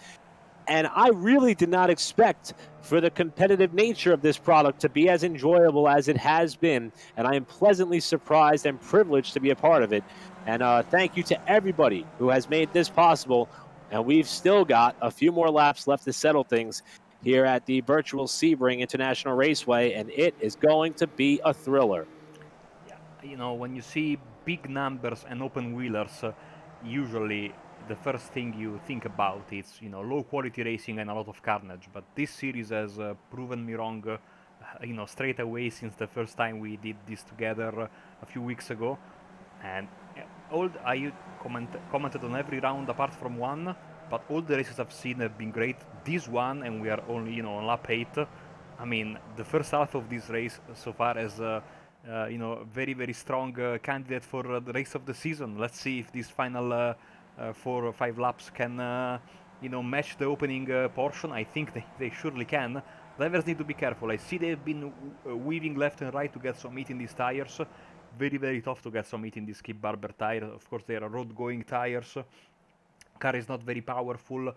And I really did not expect for the competitive nature of this product to be as enjoyable as it has been. And I am pleasantly surprised and privileged to be a part of it. And thank you to everybody who has made this possible. And we've still got a few more laps left to settle things here at the virtual Sebring International Raceway. And it is going to be a thriller. Yeah, when you see big numbers and open wheelers, usually the first thing you think about is low quality racing and a lot of carnage. But this series has proven me wrong, straight away since the first time we did this together a few weeks ago. And I commented on every round apart from one, but all the races I've seen have been great. This one, and we are only on lap 8. I mean, the first half of this race so far is very, very strong candidate for the race of the season. Let's see if these final 4 or 5 laps can, match the opening portion. I think they surely can. Drivers need to be careful. I see they've been weaving left and right to get some heat in these tires. Very, very tough to get some heat in this Skip Barber tire. Of course, they are road-going tires. Car is not very powerful.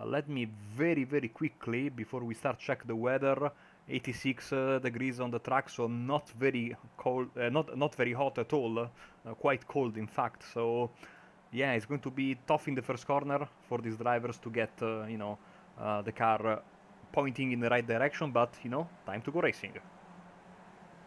Let me very, very quickly, before we start, check the weather. 86 degrees on the track, so not very cold, not very hot at all, quite cold in fact. So yeah, it's going to be tough in the first corner for these drivers to get the car pointing in the right direction, but time to go racing.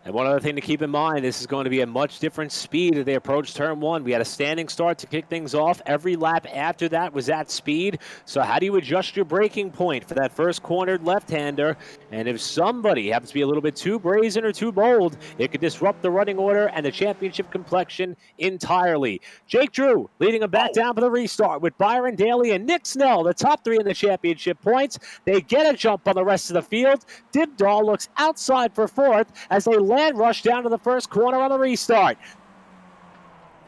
And one other thing to keep in mind, this is going to be a much different speed as they approach turn 1. We had a standing start to kick things off. Every lap after that was at speed. So how do you adjust your braking point for that first cornered left-hander? And if somebody happens to be a little bit too brazen or too bold, it could disrupt the running order and the championship complexion entirely. Jake Drew leading them back down for the restart with Byron Daly and Nick Snell, the top 3 in the championship points. They get a jump on the rest of the field. Dibdahl looks outside for 4th as they land rush down to the first corner on the restart.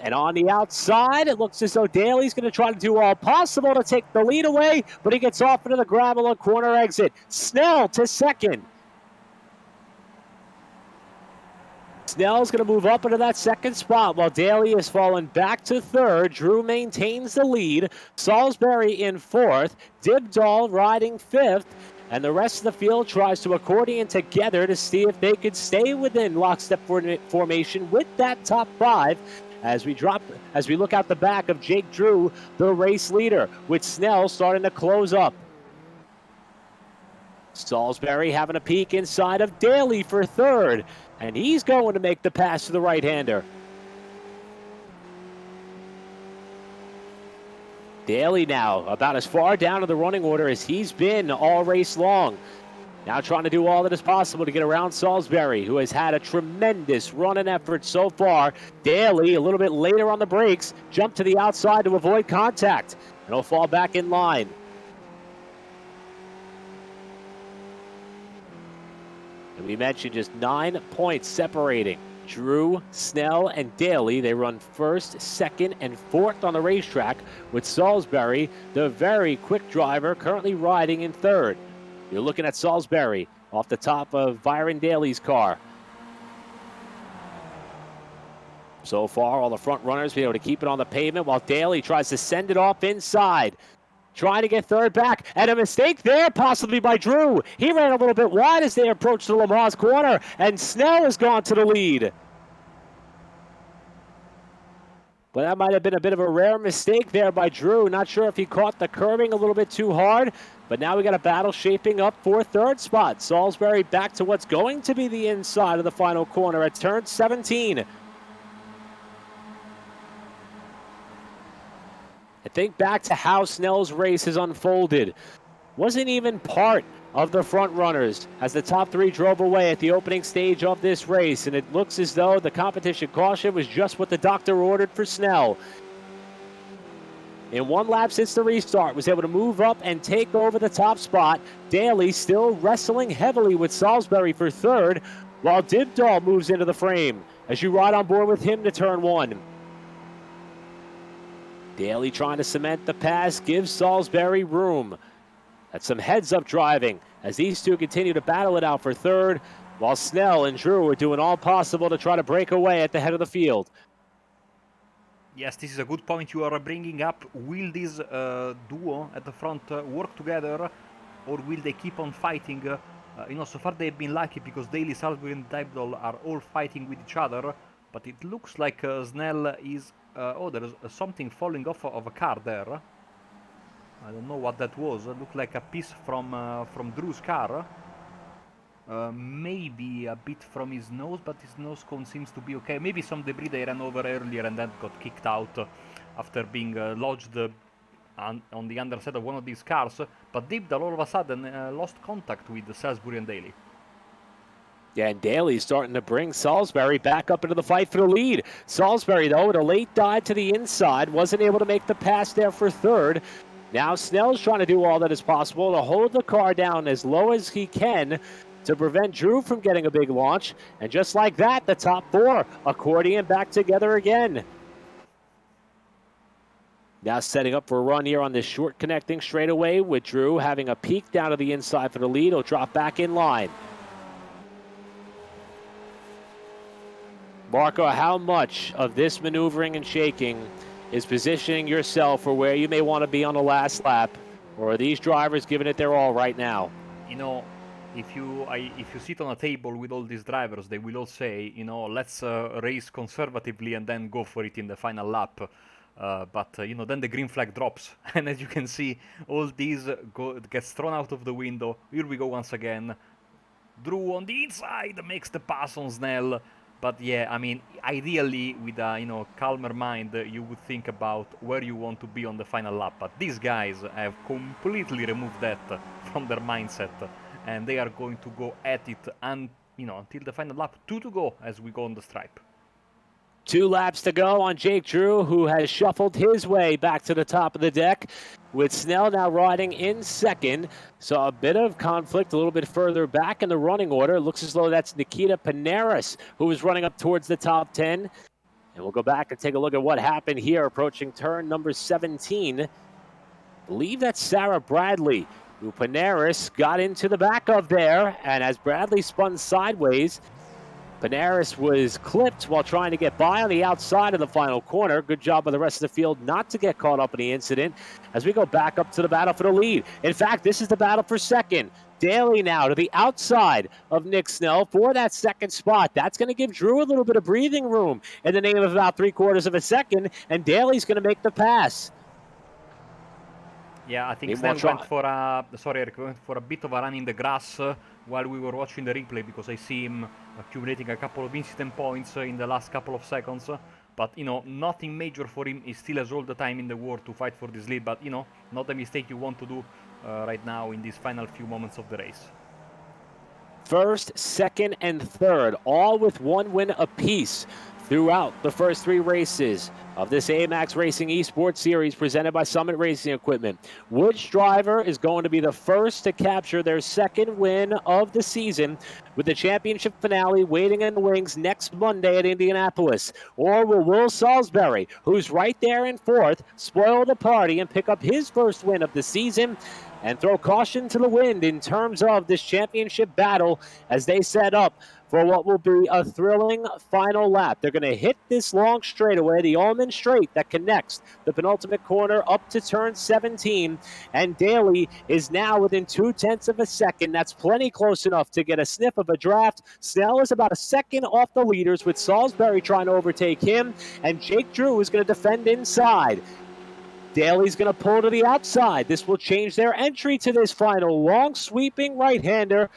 And on the outside, it looks as though Daly's going to try to do all possible to take the lead away, but he gets off into the gravel and corner exit. Snell to 2nd. Snell's going to move up into that 2nd spot while Daly has fallen back to 3rd. Drew maintains the lead. Salisbury in 4th. Dibdahl riding 5th. And the rest of the field tries to accordion together to see if they could stay within lockstep formation with that top 5 as we look out the back of Jake Drew, the race leader, with Snell starting to close up. Salisbury having a peek inside of Daly for 3rd, and he's going to make the pass to the right-hander. Daly now about as far down to the running order as he's been all race long. Now trying to do all that is possible to get around Salisbury, who has had a tremendous run and effort so far. Daly, a little bit later on the brakes, jumped to the outside to avoid contact, and he'll fall back in line. We mentioned just 9 points separating Drew, Snell, and Daly. They run first, second, and fourth on the racetrack, with Salisbury, the very quick driver, currently riding in third. You're looking at Salisbury off the top of Byron Daly's car. So far, all the front runners be able to keep it on the pavement while Daly tries to send it off inside. Trying to get third back, and a mistake there, possibly by Drew. He ran a little bit wide as they approached the Lamar's corner, and Snell has gone to the lead. But that might have been a bit of a rare mistake there by Drew. Not sure if he caught the curbing a little bit too hard, but now we got a battle shaping up for third spot. Salisbury back to what's going to be the inside of the final corner at turn 17. I think back to how Snell's race has unfolded. Wasn't even part of the front runners as the top three drove away at the opening stage of this race, and it looks as though the competition caution was just what the doctor ordered for Snell. In one lap since the restart, was able to move up and take over the top spot. Daly still wrestling heavily with Salisbury for third, while Dibdahl moves into the frame as you ride on board with him to turn one. Daly trying to cement the pass, gives Salisbury room. That's some heads-up driving as these two continue to battle it out for third, while Snell and Drew are doing all possible to try to break away at the head of the field. Yes, this is a good point you are bringing up. Will this duo at the front work together, or will they keep on fighting? So far they've been lucky because Daly, Salisbury, and Dibdahl are all fighting with each other, but it looks like Snell is... there's something falling off of a car there. I don't know what that was. It looked like a piece from Drew's car. Maybe a bit from his nose, but his nose cone seems to be okay. Maybe some debris they ran over earlier and then got kicked out after being lodged on the underside of one of these cars. But Dibdahl all of a sudden lost contact with Salisbury and Daly. Yeah, and Daly's starting to bring Salisbury back up into the fight for the lead. Salisbury, though, with a late dive to the inside, wasn't able to make the pass there for third. Now Snell's trying to do all that is possible to hold the car down as low as he can to prevent Drew from getting a big launch. And just like that, the top four accordion back together again. Now setting up for a run here on this short connecting straightaway with Drew having a peek down to the inside for the lead. He'll drop back in line. Marco, how much of this maneuvering and shaking is positioning yourself for where you may want to be on the last lap? Or are these drivers giving it their all right now? If you sit on a table with all these drivers, they will all say, let's race conservatively and then go for it in the final lap. But then the green flag drops. And as you can see, all these gets thrown out of the window. Here we go once again. Drew on the inside makes the pass on Snell. But yeah, I mean, ideally, with a calmer mind, you would think about where you want to be on the final lap. But these guys have completely removed that from their mindset, and they are going to go at it, and until the final lap. 2 to go as we go on the stripe. 2 laps to go on Jake Drew, who has shuffled his way back to the top of the deck, with Snell now riding in second. So a bit of conflict a little bit further back in the running order. Looks as though that's Nikita Panaris, who is running up towards the top 10. And we'll go back and take a look at what happened here approaching turn number 17. I believe that's Sarah Bradley, who Panaris got into the back of there. And as Bradley spun sideways, Panaris was clipped while trying to get by on the outside of the final corner. Good job by the rest of the field not to get caught up in the incident as we go back up to the battle for the lead. In fact, this is the battle for second. Daly now to the outside of Nick Snell for that second spot. That's going to give Drew a little bit of breathing room in the name of about 3/4 of a second, and Daly's going to make the pass. Yeah, I think Snell went for a bit of a run in the grass while we were watching the replay, because I see him accumulating a couple of incident points in the last couple of seconds. But, nothing major for him. He still has all the time in the world to fight for this lead. But, not a mistake you want to do right now in these final few moments of the race. first, second, and third, all with one win apiece throughout the first three races of this A-Maxx Racing eSports Series presented by Summit Racing Equipment. Which driver is going to be the first to capture their second win of the season, with the championship finale waiting in the wings next Monday at Indianapolis? Or will Will Salisbury, who's right there in fourth, spoil the party and pick up his first win of the season and throw caution to the wind in terms of this championship battle as they set up for what will be a thrilling final lap? They're going to hit this long straightaway, the Ullman Straight that connects the penultimate corner up to turn 17, and Daly is now within 0.2 of a second. That's plenty close enough to get a sniff of a draft. Snell is about a second off the leaders, with Salisbury trying to overtake him, and Jake Drew is going to defend inside. Daly's going to pull to the outside. This will change their entry to this final. Long sweeping right-hander.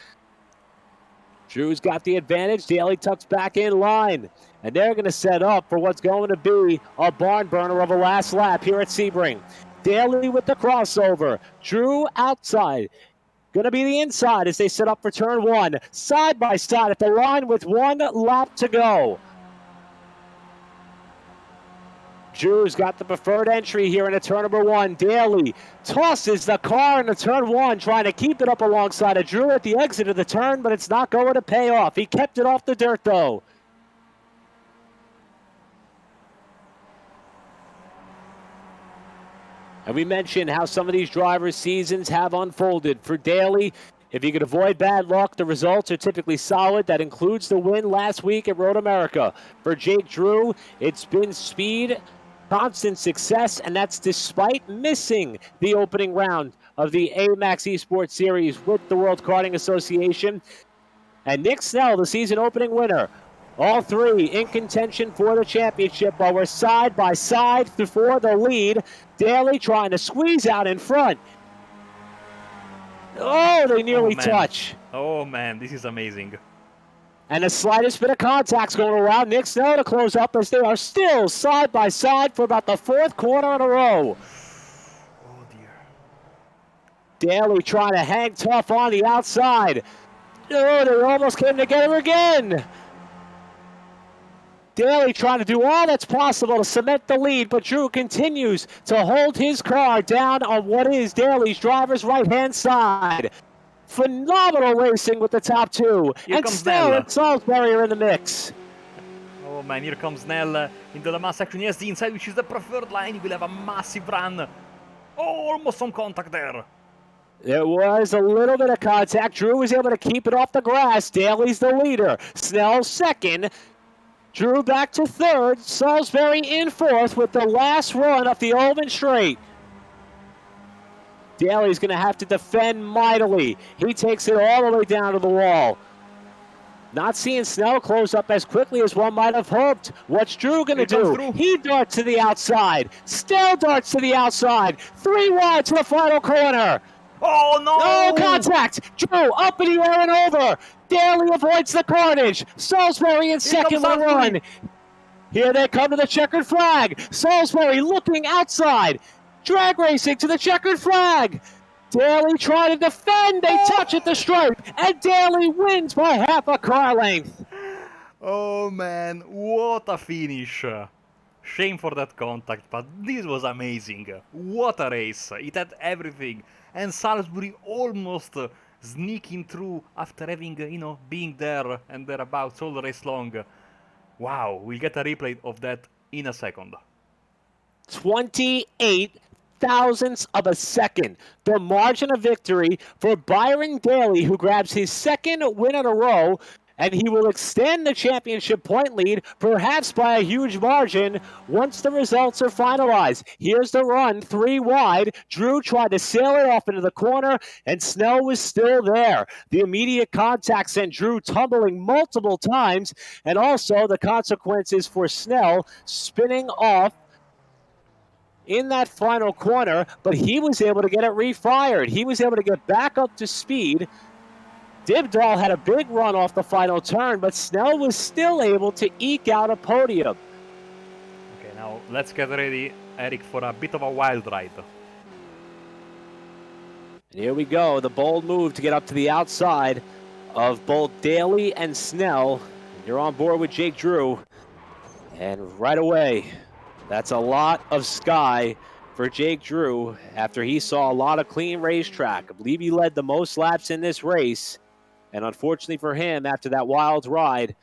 Drew's got the advantage. Daly tucks back in line. And they're going to set up for what's going to be a barn burner of a last lap here at Sebring. Daly with the crossover. Drew outside. Going to be the inside as they set up for turn one. Side by side at the line with 1 lap to go. Drew's got the preferred entry here into turn number one. Daly tosses the car into turn one, trying to keep it up alongside of Drew at the exit of the turn, but it's not going to pay off. He kept it off the dirt, though. And we mentioned how some of these drivers' seasons have unfolded. For Daly, if you could avoid bad luck, the results are typically solid. That includes the win last week at Road America. For Jake Drew, it's been speed, constant success, and that's despite missing the opening round of the A-Maxx eSports Series with the World Karting Association. And Nick Snell, the season opening winner. All three in contention for the championship, while we're side by side for the lead. Daly trying to squeeze out in front. Oh, they nearly touch. Oh, man, this is amazing. And the slightest bit of contact's going to allow Nick Snell to close up, as they are still side by side for about the fourth quarter in a row. Oh, dear. Daly trying to hang tough on the outside. Oh, they almost came together again. Daly trying to do all that's possible to cement the lead, but Drew continues to hold his car down on what is Daly's driver's right-hand side. Phenomenal racing with the top two. Here comes Snell Snell. and Salisbury are in the mix. Oh man, here comes Snell into the mass section. He has the inside, which is the preferred line. He will have a massive run. Oh, almost some contact there. There was a little bit of contact. Drew was able to keep it off the grass. Daly's the leader. Snell second. Drew back to third. Salisbury in fourth with the last run up the Ullman Straight. Daly's going to have to defend mightily. He takes it all the way down to the wall. Not seeing Snell close up as quickly as one might have hoped. What's Drew going to do? He darts to the outside. Snell darts to the outside. 3 wide to the final corner. Oh, no! No contact. Drew up in the air and over. Daly avoids the carnage. Salisbury in second will run. Here they come to the checkered flag. Salisbury looking outside. Drag racing to the checkered flag. Daly trying to defend. They touch at the stripe. And Daly wins by half a car length. Oh man, what a finish. Shame for that contact, but this was amazing. What a race. It had everything. And Salisbury almost sneaking through after having, being there and thereabouts all the race long. Wow, we'll get a replay of that in a second. 28 thousandths of a second. The margin of victory for Byron Daly, who grabs his second win in a row, and he will extend the championship point lead, perhaps by a huge margin, once the results are finalized. Here's the run, 3 wide. Drew tried to sail it off into the corner, and Snell was still there. The immediate contact sent Drew tumbling multiple times, and also the consequences for Snell spinning off in that final corner, but he was able to get it refired. He was able to get back up to speed. Dibdahl had a big run off the final turn, but Snell was still able to eke out a podium. Okay, now let's get ready, Eric, for a bit of a wild ride. And here we go, the bold move to get up to the outside of both Daly and Snell. You're on board with Jake Drew. And right away, that's a lot of sky for Jake Drew after he saw a lot of clean racetrack. I believe he led the most laps in this race. And unfortunately for him, after that wild ride,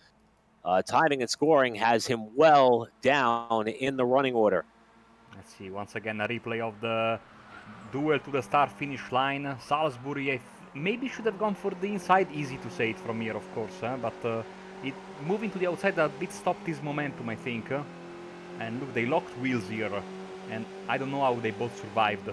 timing and scoring has him well down in the running order. Let's see, once again, a replay of the duel to the start-finish line. Salisbury maybe should have gone for the inside. Easy to say it from here, of course, but it moving to the outside a bit stopped his momentum, I think. And look, they locked wheels here, and I don't know how they both survived.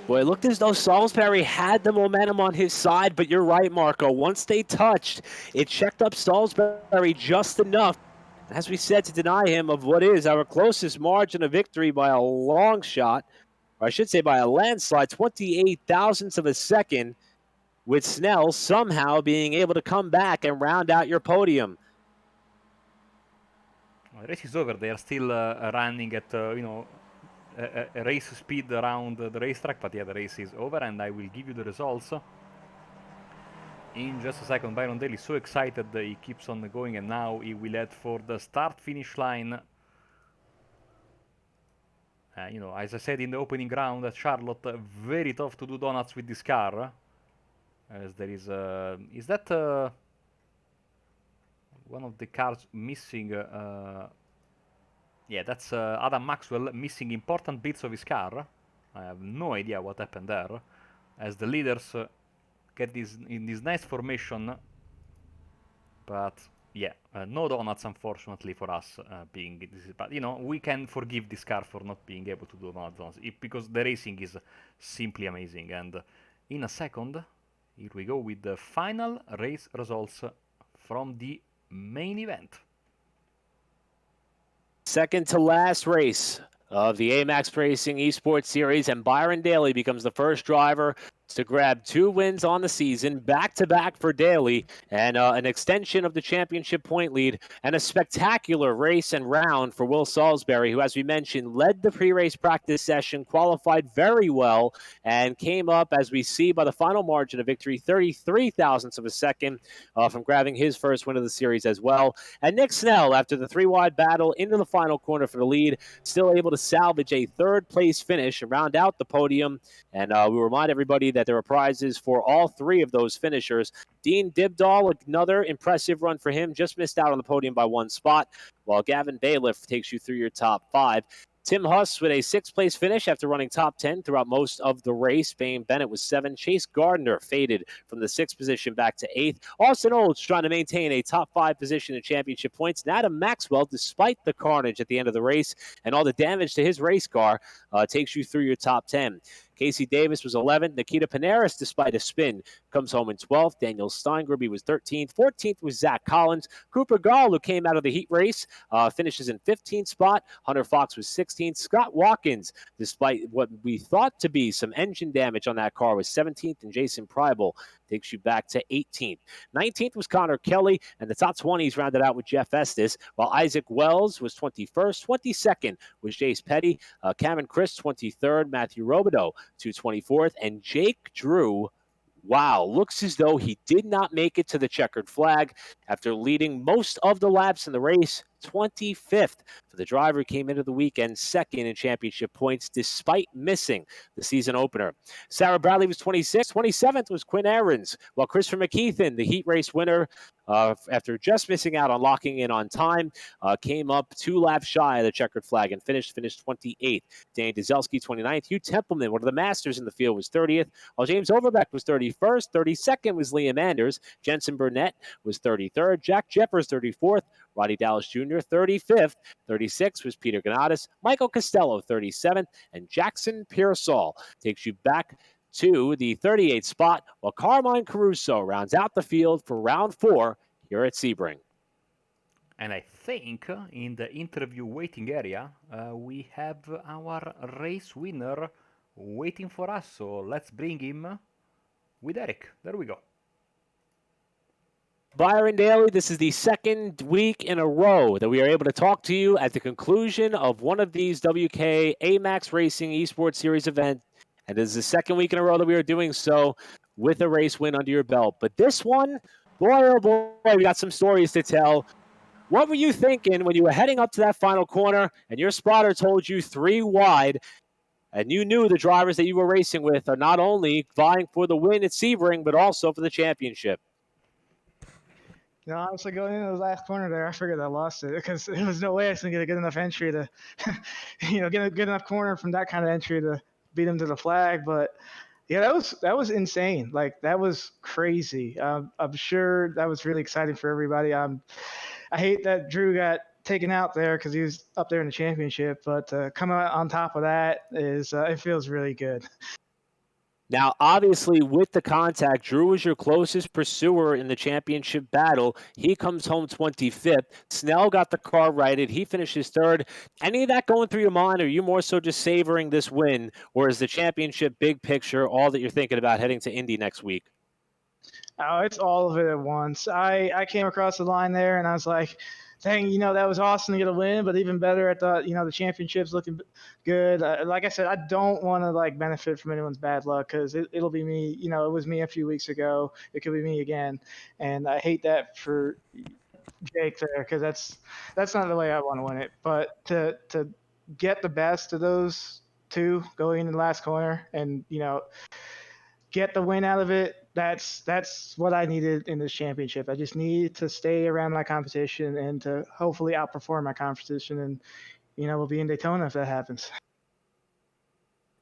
Boy, it looked as though Salisbury had the momentum on his side, but you're right, Marco. Once they touched, it checked up Salisbury just enough, as we said, to deny him of what is our closest margin of victory by a long shot, or I should say by a landslide, 28 thousandths of a second, with Snell somehow being able to come back and round out your podium. The race is over. They are still running at, a race speed around the racetrack, but yeah, the race is over, and I will give you the results in just a second. Byron Daly is so excited that he keeps on going, and now he will head for the start-finish line. As I said in the opening round at Charlotte, very tough to do donuts with this car, as there is that one of the cars missing? Yeah, that's Adam Maxwell missing important bits of his car. I have no idea what happened there, as the leaders get in this nice formation, but yeah, no donuts unfortunately for us, but we can forgive this car for not being able to do donuts because the racing is simply amazing. And in a second, here we go with the final race results from the main event. Second to last race of the A-Maxx Racing eSports Series, and Byron Daly becomes the first driver to grab 2 wins on the season, back-to-back for Daly, and an extension of the championship point lead, and a spectacular race and round for Will Salisbury, who, as we mentioned, led the pre-race practice session, qualified very well, and came up, as we see by the final margin of victory, 33 thousandths of a second from grabbing his first win of the series as well. And Nick Snell, after the 3-wide battle into the final corner for the lead, still able to salvage a third-place finish and round out the podium. And we remind everybody that there are prizes for all 3 of those finishers. Dean Dibdahl, another impressive run for him, just missed out on the podium by 1 spot, while Gavin Bailiff takes you through your top 5. Tim Huss with a 6th-place finish after running top 10 throughout most of the race. Payne Bennett was 7. Chase Gardner faded from the 6th position back to 8th. Austin Olds trying to maintain a top 5 position in championship points. And Adam Maxwell, despite the carnage at the end of the race and all the damage to his race car, takes you through your top 10. Casey Davis was 11th. Nikita Panaris, despite a spin, comes home in 12th. Daniel Steingrubby was 13th. 14th was Zach Collins. Cooper Gall, who came out of the heat race, finishes in 15th spot. Hunter Fox was 16th. Scott Watkins, despite what we thought to be some engine damage on that car, was 17th. And Jason Preibel takes you back to 18th. 19th was Connor Kelly, and the top 20s rounded out with Jeff Estes, while Isaac Wells was 21st. 22nd was Jace Petty. Cameron Chris, 23rd. Matthew Robideau to 24th. And Jake Drew, wow, looks as though he did not make it to the checkered flag after leading most of the laps in the race. 25th for the driver who came into the weekend 2nd in championship points despite missing the season opener. Sarah Bradley was 26th. 27th was Quinn Ahrens, while Christopher McKeithen, the heat race winner, after just missing out on locking in on time, came up 2 laps shy of the checkered flag and finished 28th. Danny Dzelski, 29th. Hugh Templeman, one of the masters in the field, was 30th, while James Overbeck was 31st. 32nd was Liam Anders. Jensen Burnett was 33rd. Jack Jeppers, 34th. Roddy Dallas Jr., 35th. 36th was Peter Ganatis. Michael Costello, 37th. And Jackson Pearsall takes you back to the 38th spot, while Carmine Caruso rounds out the field for round 4 here at Sebring. And I think in the interview waiting area, we have our race winner waiting for us. So let's bring him with Eric. There we go. Byron Daly, this is the 2nd week in a row that we are able to talk to you at the conclusion of one of these WK A-Maxx Racing Esports Series events. And this is the 2nd week in a row that we are doing so with a race win under your belt. But this one, boy, oh boy, we got some stories to tell. What were you thinking when you were heading up to that final corner and your spotter told you 3 wide, and you knew the drivers that you were racing with are not only vying for the win at Sebring, but also for the championship? Honestly, going into the last corner there, I figured I lost it because there was no way I was going to get a good enough entry to, get a good enough corner from that kind of entry to beat him to the flag. But yeah, that was insane. Like that was crazy. I'm sure that was really exciting for everybody. I hate that Drew got taken out there because he was up there in the championship. But coming out on top of that is it feels really good. Now, obviously, with the contact, Drew was your closest pursuer in the championship battle. He comes home 25th. Snell got the car righted. He finishes third. Any of that going through your mind, or are you more so just savoring this win, or is the championship big picture all that you're thinking about heading to Indy next week? Oh, it's all of it at once. I came across the line there and I was like, dang, that was awesome to get a win, but even better, I thought, the championship's looking good. Like I said, I don't want to like benefit from anyone's bad luck because it'll be me. It was me a few weeks ago. It could be me again, and I hate that for Jake there because that's not the way I want to win it. But to get the best of those two going in the last corner and get the win out of it. That's what I needed in this championship. I just need to stay around my competition and to hopefully outperform my competition. And we'll be in Daytona if that happens.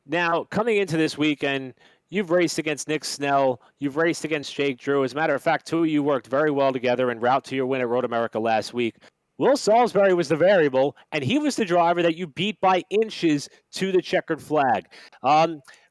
Now, coming into this weekend, you've raced against Nick Snell. You've raced against Jake Drew. As a matter of fact, two of you worked very well together en route to your win at Road America last week. Will Salisbury was the variable, and he was the driver that you beat by inches to the checkered flag.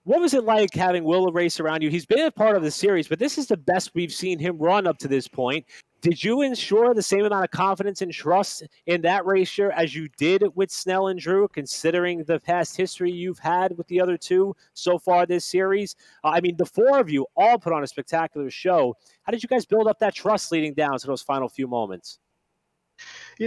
What was it like having Will race around you? He's been a part of the series, but this is the best we've seen him run up to this point. Did you ensure the same amount of confidence and trust in that racer as you did with Snell and Drew, considering the past history you've had with the other two so far this series? I mean, the four of you all put on a spectacular show. How did you guys build up that trust leading down to those final few moments?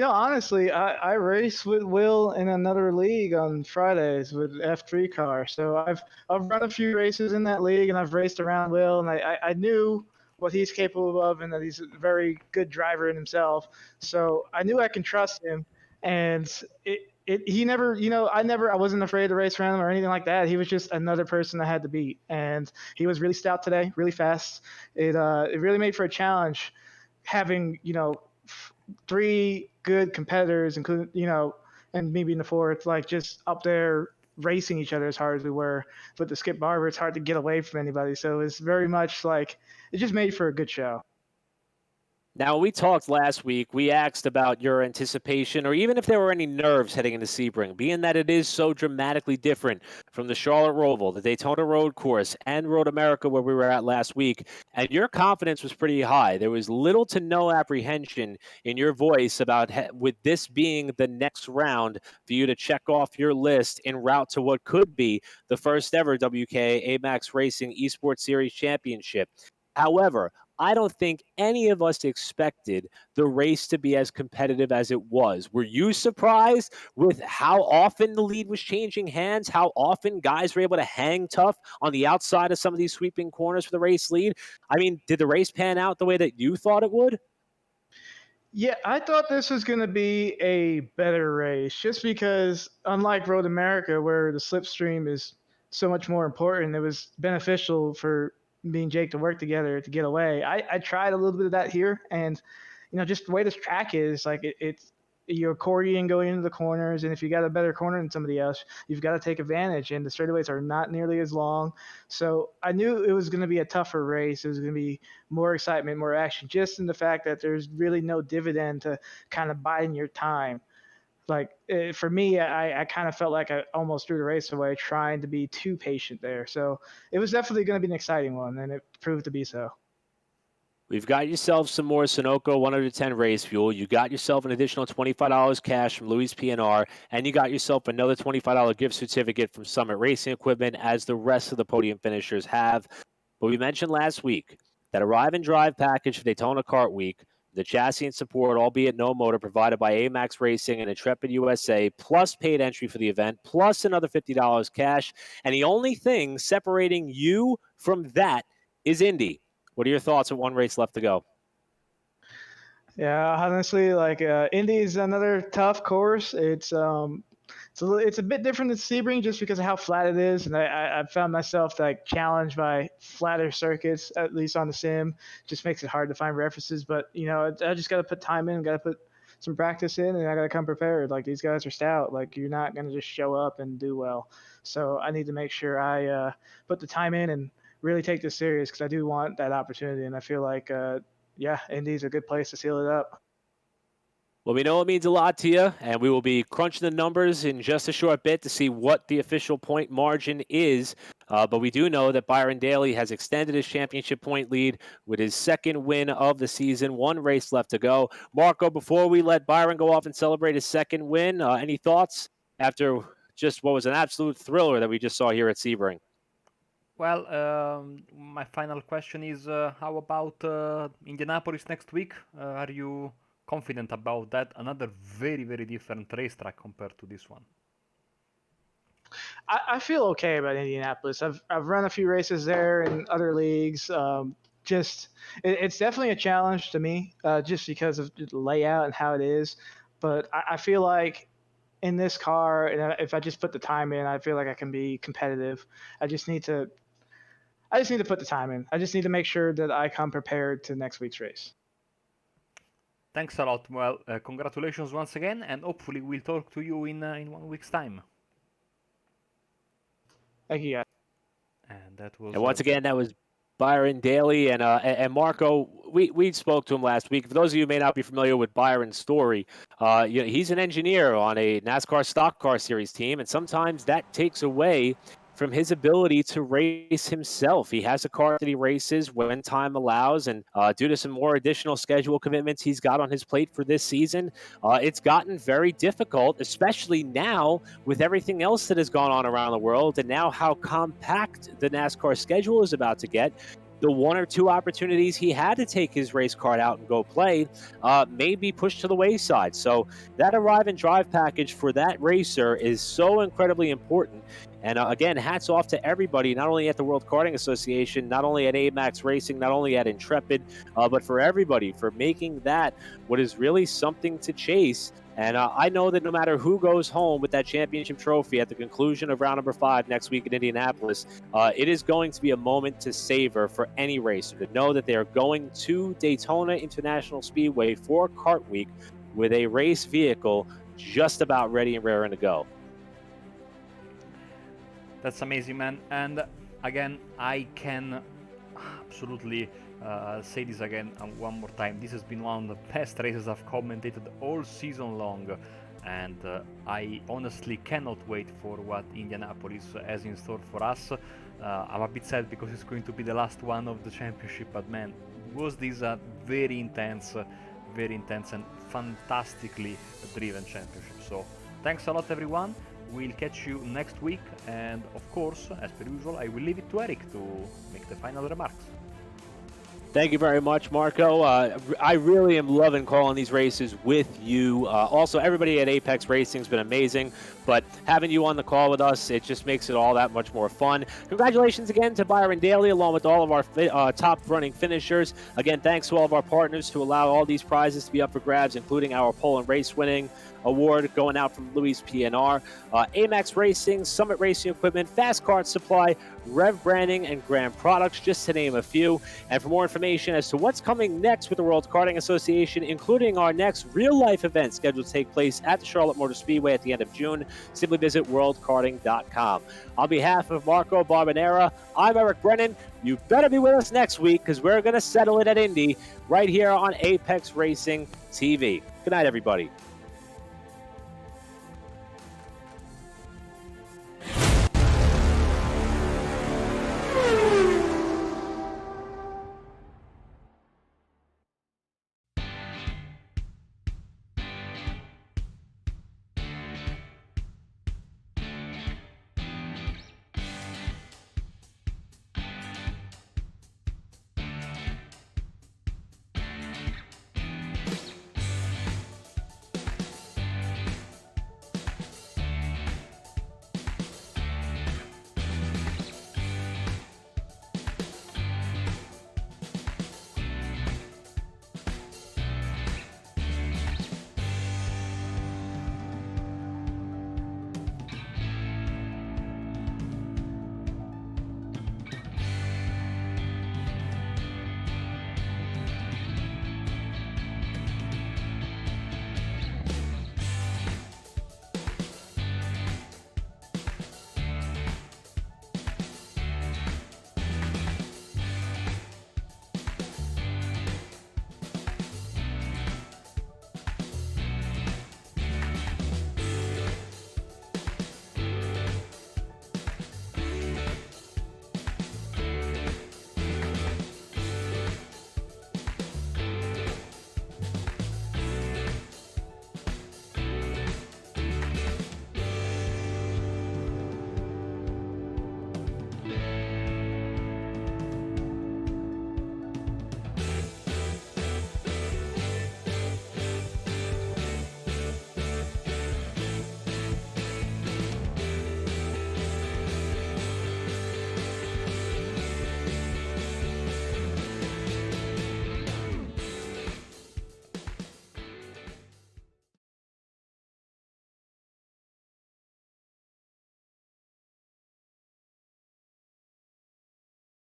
Honestly, I race with Will in another league on Fridays with F3 car. So I've run a few races in that league, and I've raced around Will, and I knew what he's capable of, and that he's a very good driver in himself. So I knew I can trust him, and he never, I wasn't afraid to race around him or anything like that. He was just another person I had to beat, and he was really stout today, really fast. It really made for a challenge, having three good competitors, including and me being the fourth, like just up there racing each other as hard as we were. With the Skip Barber, it's hard to get away from anybody. So it's very much like it just made for a good show. Now, we talked last week. We asked about your anticipation, or even if there were any nerves heading into Sebring, being that it is so dramatically different from the Charlotte Roval, the Daytona Road Course, and Road America, where we were at last week. And your confidence was pretty high. There was little to no apprehension in your voice about with this being the next round for you to check off your list en route to what could be the first ever WK A-Maxx Racing Esports Series Championship. However, I don't think any of us expected the race to be as competitive as it was. Were you surprised with how often the lead was changing hands, how often guys were able to hang tough on the outside of some of these sweeping corners for the race lead? I mean, did the race pan out the way that you thought it would? Yeah, I thought this was going to be a better race just because, unlike Road America, where the slipstream is so much more important, it was beneficial for me and Jake to work together to get away. I tried a little bit of that here, and just the way this track is, like it's you're accordion going into the corners, and if you got a better corner than somebody else, you've got to take advantage. And the straightaways are not nearly as long, so I knew it was going to be a tougher race. It was going to be more excitement, more action, just in the fact that there's really no dividend to kind of biding your time. Like for me, I kind of felt like I almost threw the race away trying to be too patient there. So it was definitely going to be an exciting one, and it proved to be so. We've got yourself some more Sunoco 110 race fuel. You got yourself an additional $25 cash from Louis P&R, and you got yourself another $25 gift certificate from Summit Racing Equipment, as the rest of the podium finishers have. But we mentioned last week that arrive and drive package for Daytona Kart Week, the chassis and support, albeit no motor, provided by A-Maxx Racing and Intrepid USA, plus paid entry for the event, plus another $50 cash. And the only thing separating you from that is Indy. What are your thoughts with one race left to go? Yeah, honestly, like Indy is another tough course. It's a bit different than Sebring just because of how flat it is, and I found myself like challenged by flatter circuits, at least on the sim. Just makes it hard to find references. But I just got to put time in, got to put some practice in, and I got to come prepared. Like these guys are stout. Like you're not gonna just show up and do well. So I need to make sure I put the time in and really take this serious because I do want that opportunity, and I feel like yeah, Indy's a good place to seal it up. Well, we know it means a lot to you, and we will be crunching the numbers in just a short bit to see what the official point margin is. But we do know that Byron Daly has extended his championship point lead with his second win of the season. One race left to go. Marco, before we let Byron go off and celebrate his second win, any thoughts after just what was an absolute thriller that we just saw here at Sebring? Well, my final question is, how about Indianapolis next week? Are you confident about that? Another very, very different racetrack compared to this one. I feel okay about Indianapolis. I've run a few races there in other leagues. Just it's definitely a challenge to me, just because of the layout and how it is. But I feel like in this car, and if I just put the time in, I feel like I can be competitive. I just need to I just need to put the time in. I just need to make sure that I come prepared to next week's race. Thanks a lot. Well, congratulations once again, and hopefully we'll talk to you in 1 week's time. Thank you, guys. And that was. And once again, that was Byron Daly and Marco. We spoke to him last week. For those of you who may not be familiar with Byron's story, he's an engineer on a NASCAR stock car series team, and sometimes that takes away from his ability to race himself. He has a car that he races when time allows, and due to some more additional schedule commitments he's got on his plate for this season, it's gotten very difficult, especially now with everything else that has gone on around the world, and now how compact the NASCAR schedule is about to get. The one or two opportunities he had to take his race card out and go play may be pushed to the wayside. So that arrive and drive package for that racer is so incredibly important. And again, hats off to everybody, not only at the World Karting Association, not only at A-Maxx Racing, not only at Intrepid, but for everybody for making that what is really something to chase. And I know that no matter who goes home with that championship trophy at the conclusion of round number 5 next week in Indianapolis, it is going to be a moment to savor for any racer to know that they are going to Daytona International Speedway for Kart Week with a race vehicle just about ready and raring to go. That's amazing, man. And again, I can absolutely say this again one more time. This has been one of the best races I've commentated all season long, and I honestly cannot wait for what Indianapolis has in store for us. I'm a bit sad because it's going to be the last one of the championship, but man, was this a very intense and fantastically driven championship. So thanks a lot, everyone. We'll catch you next week, and of course, as per usual, I will leave it to Eric to make the final remarks. Thank you very much, Marco. I really am loving calling these races with you. Also, everybody at Apex Racing has been amazing, but having you on the call with us, it just makes it all that much more fun. Congratulations again to Byron Daly, along with all of our top-running finishers. Again, thanks to all of our partners to allow all these prizes to be up for grabs, including our pole and race winning award going out from Louis PNR, A-Maxx Racing, Summit Racing Equipment, Fast Kart Supply, Rev Branding, and Grand Products, just to name a few. And for more information as to what's coming next with the World Karting Association, including our next real-life event scheduled to take place at the Charlotte Motor Speedway at the end of June, simply visit worldkarting.com. On behalf of Marco Barbanera, I'm Eric Brennan. You better be with us next week because we're going to settle it at Indy right here on Apex Racing TV. Good night, everybody.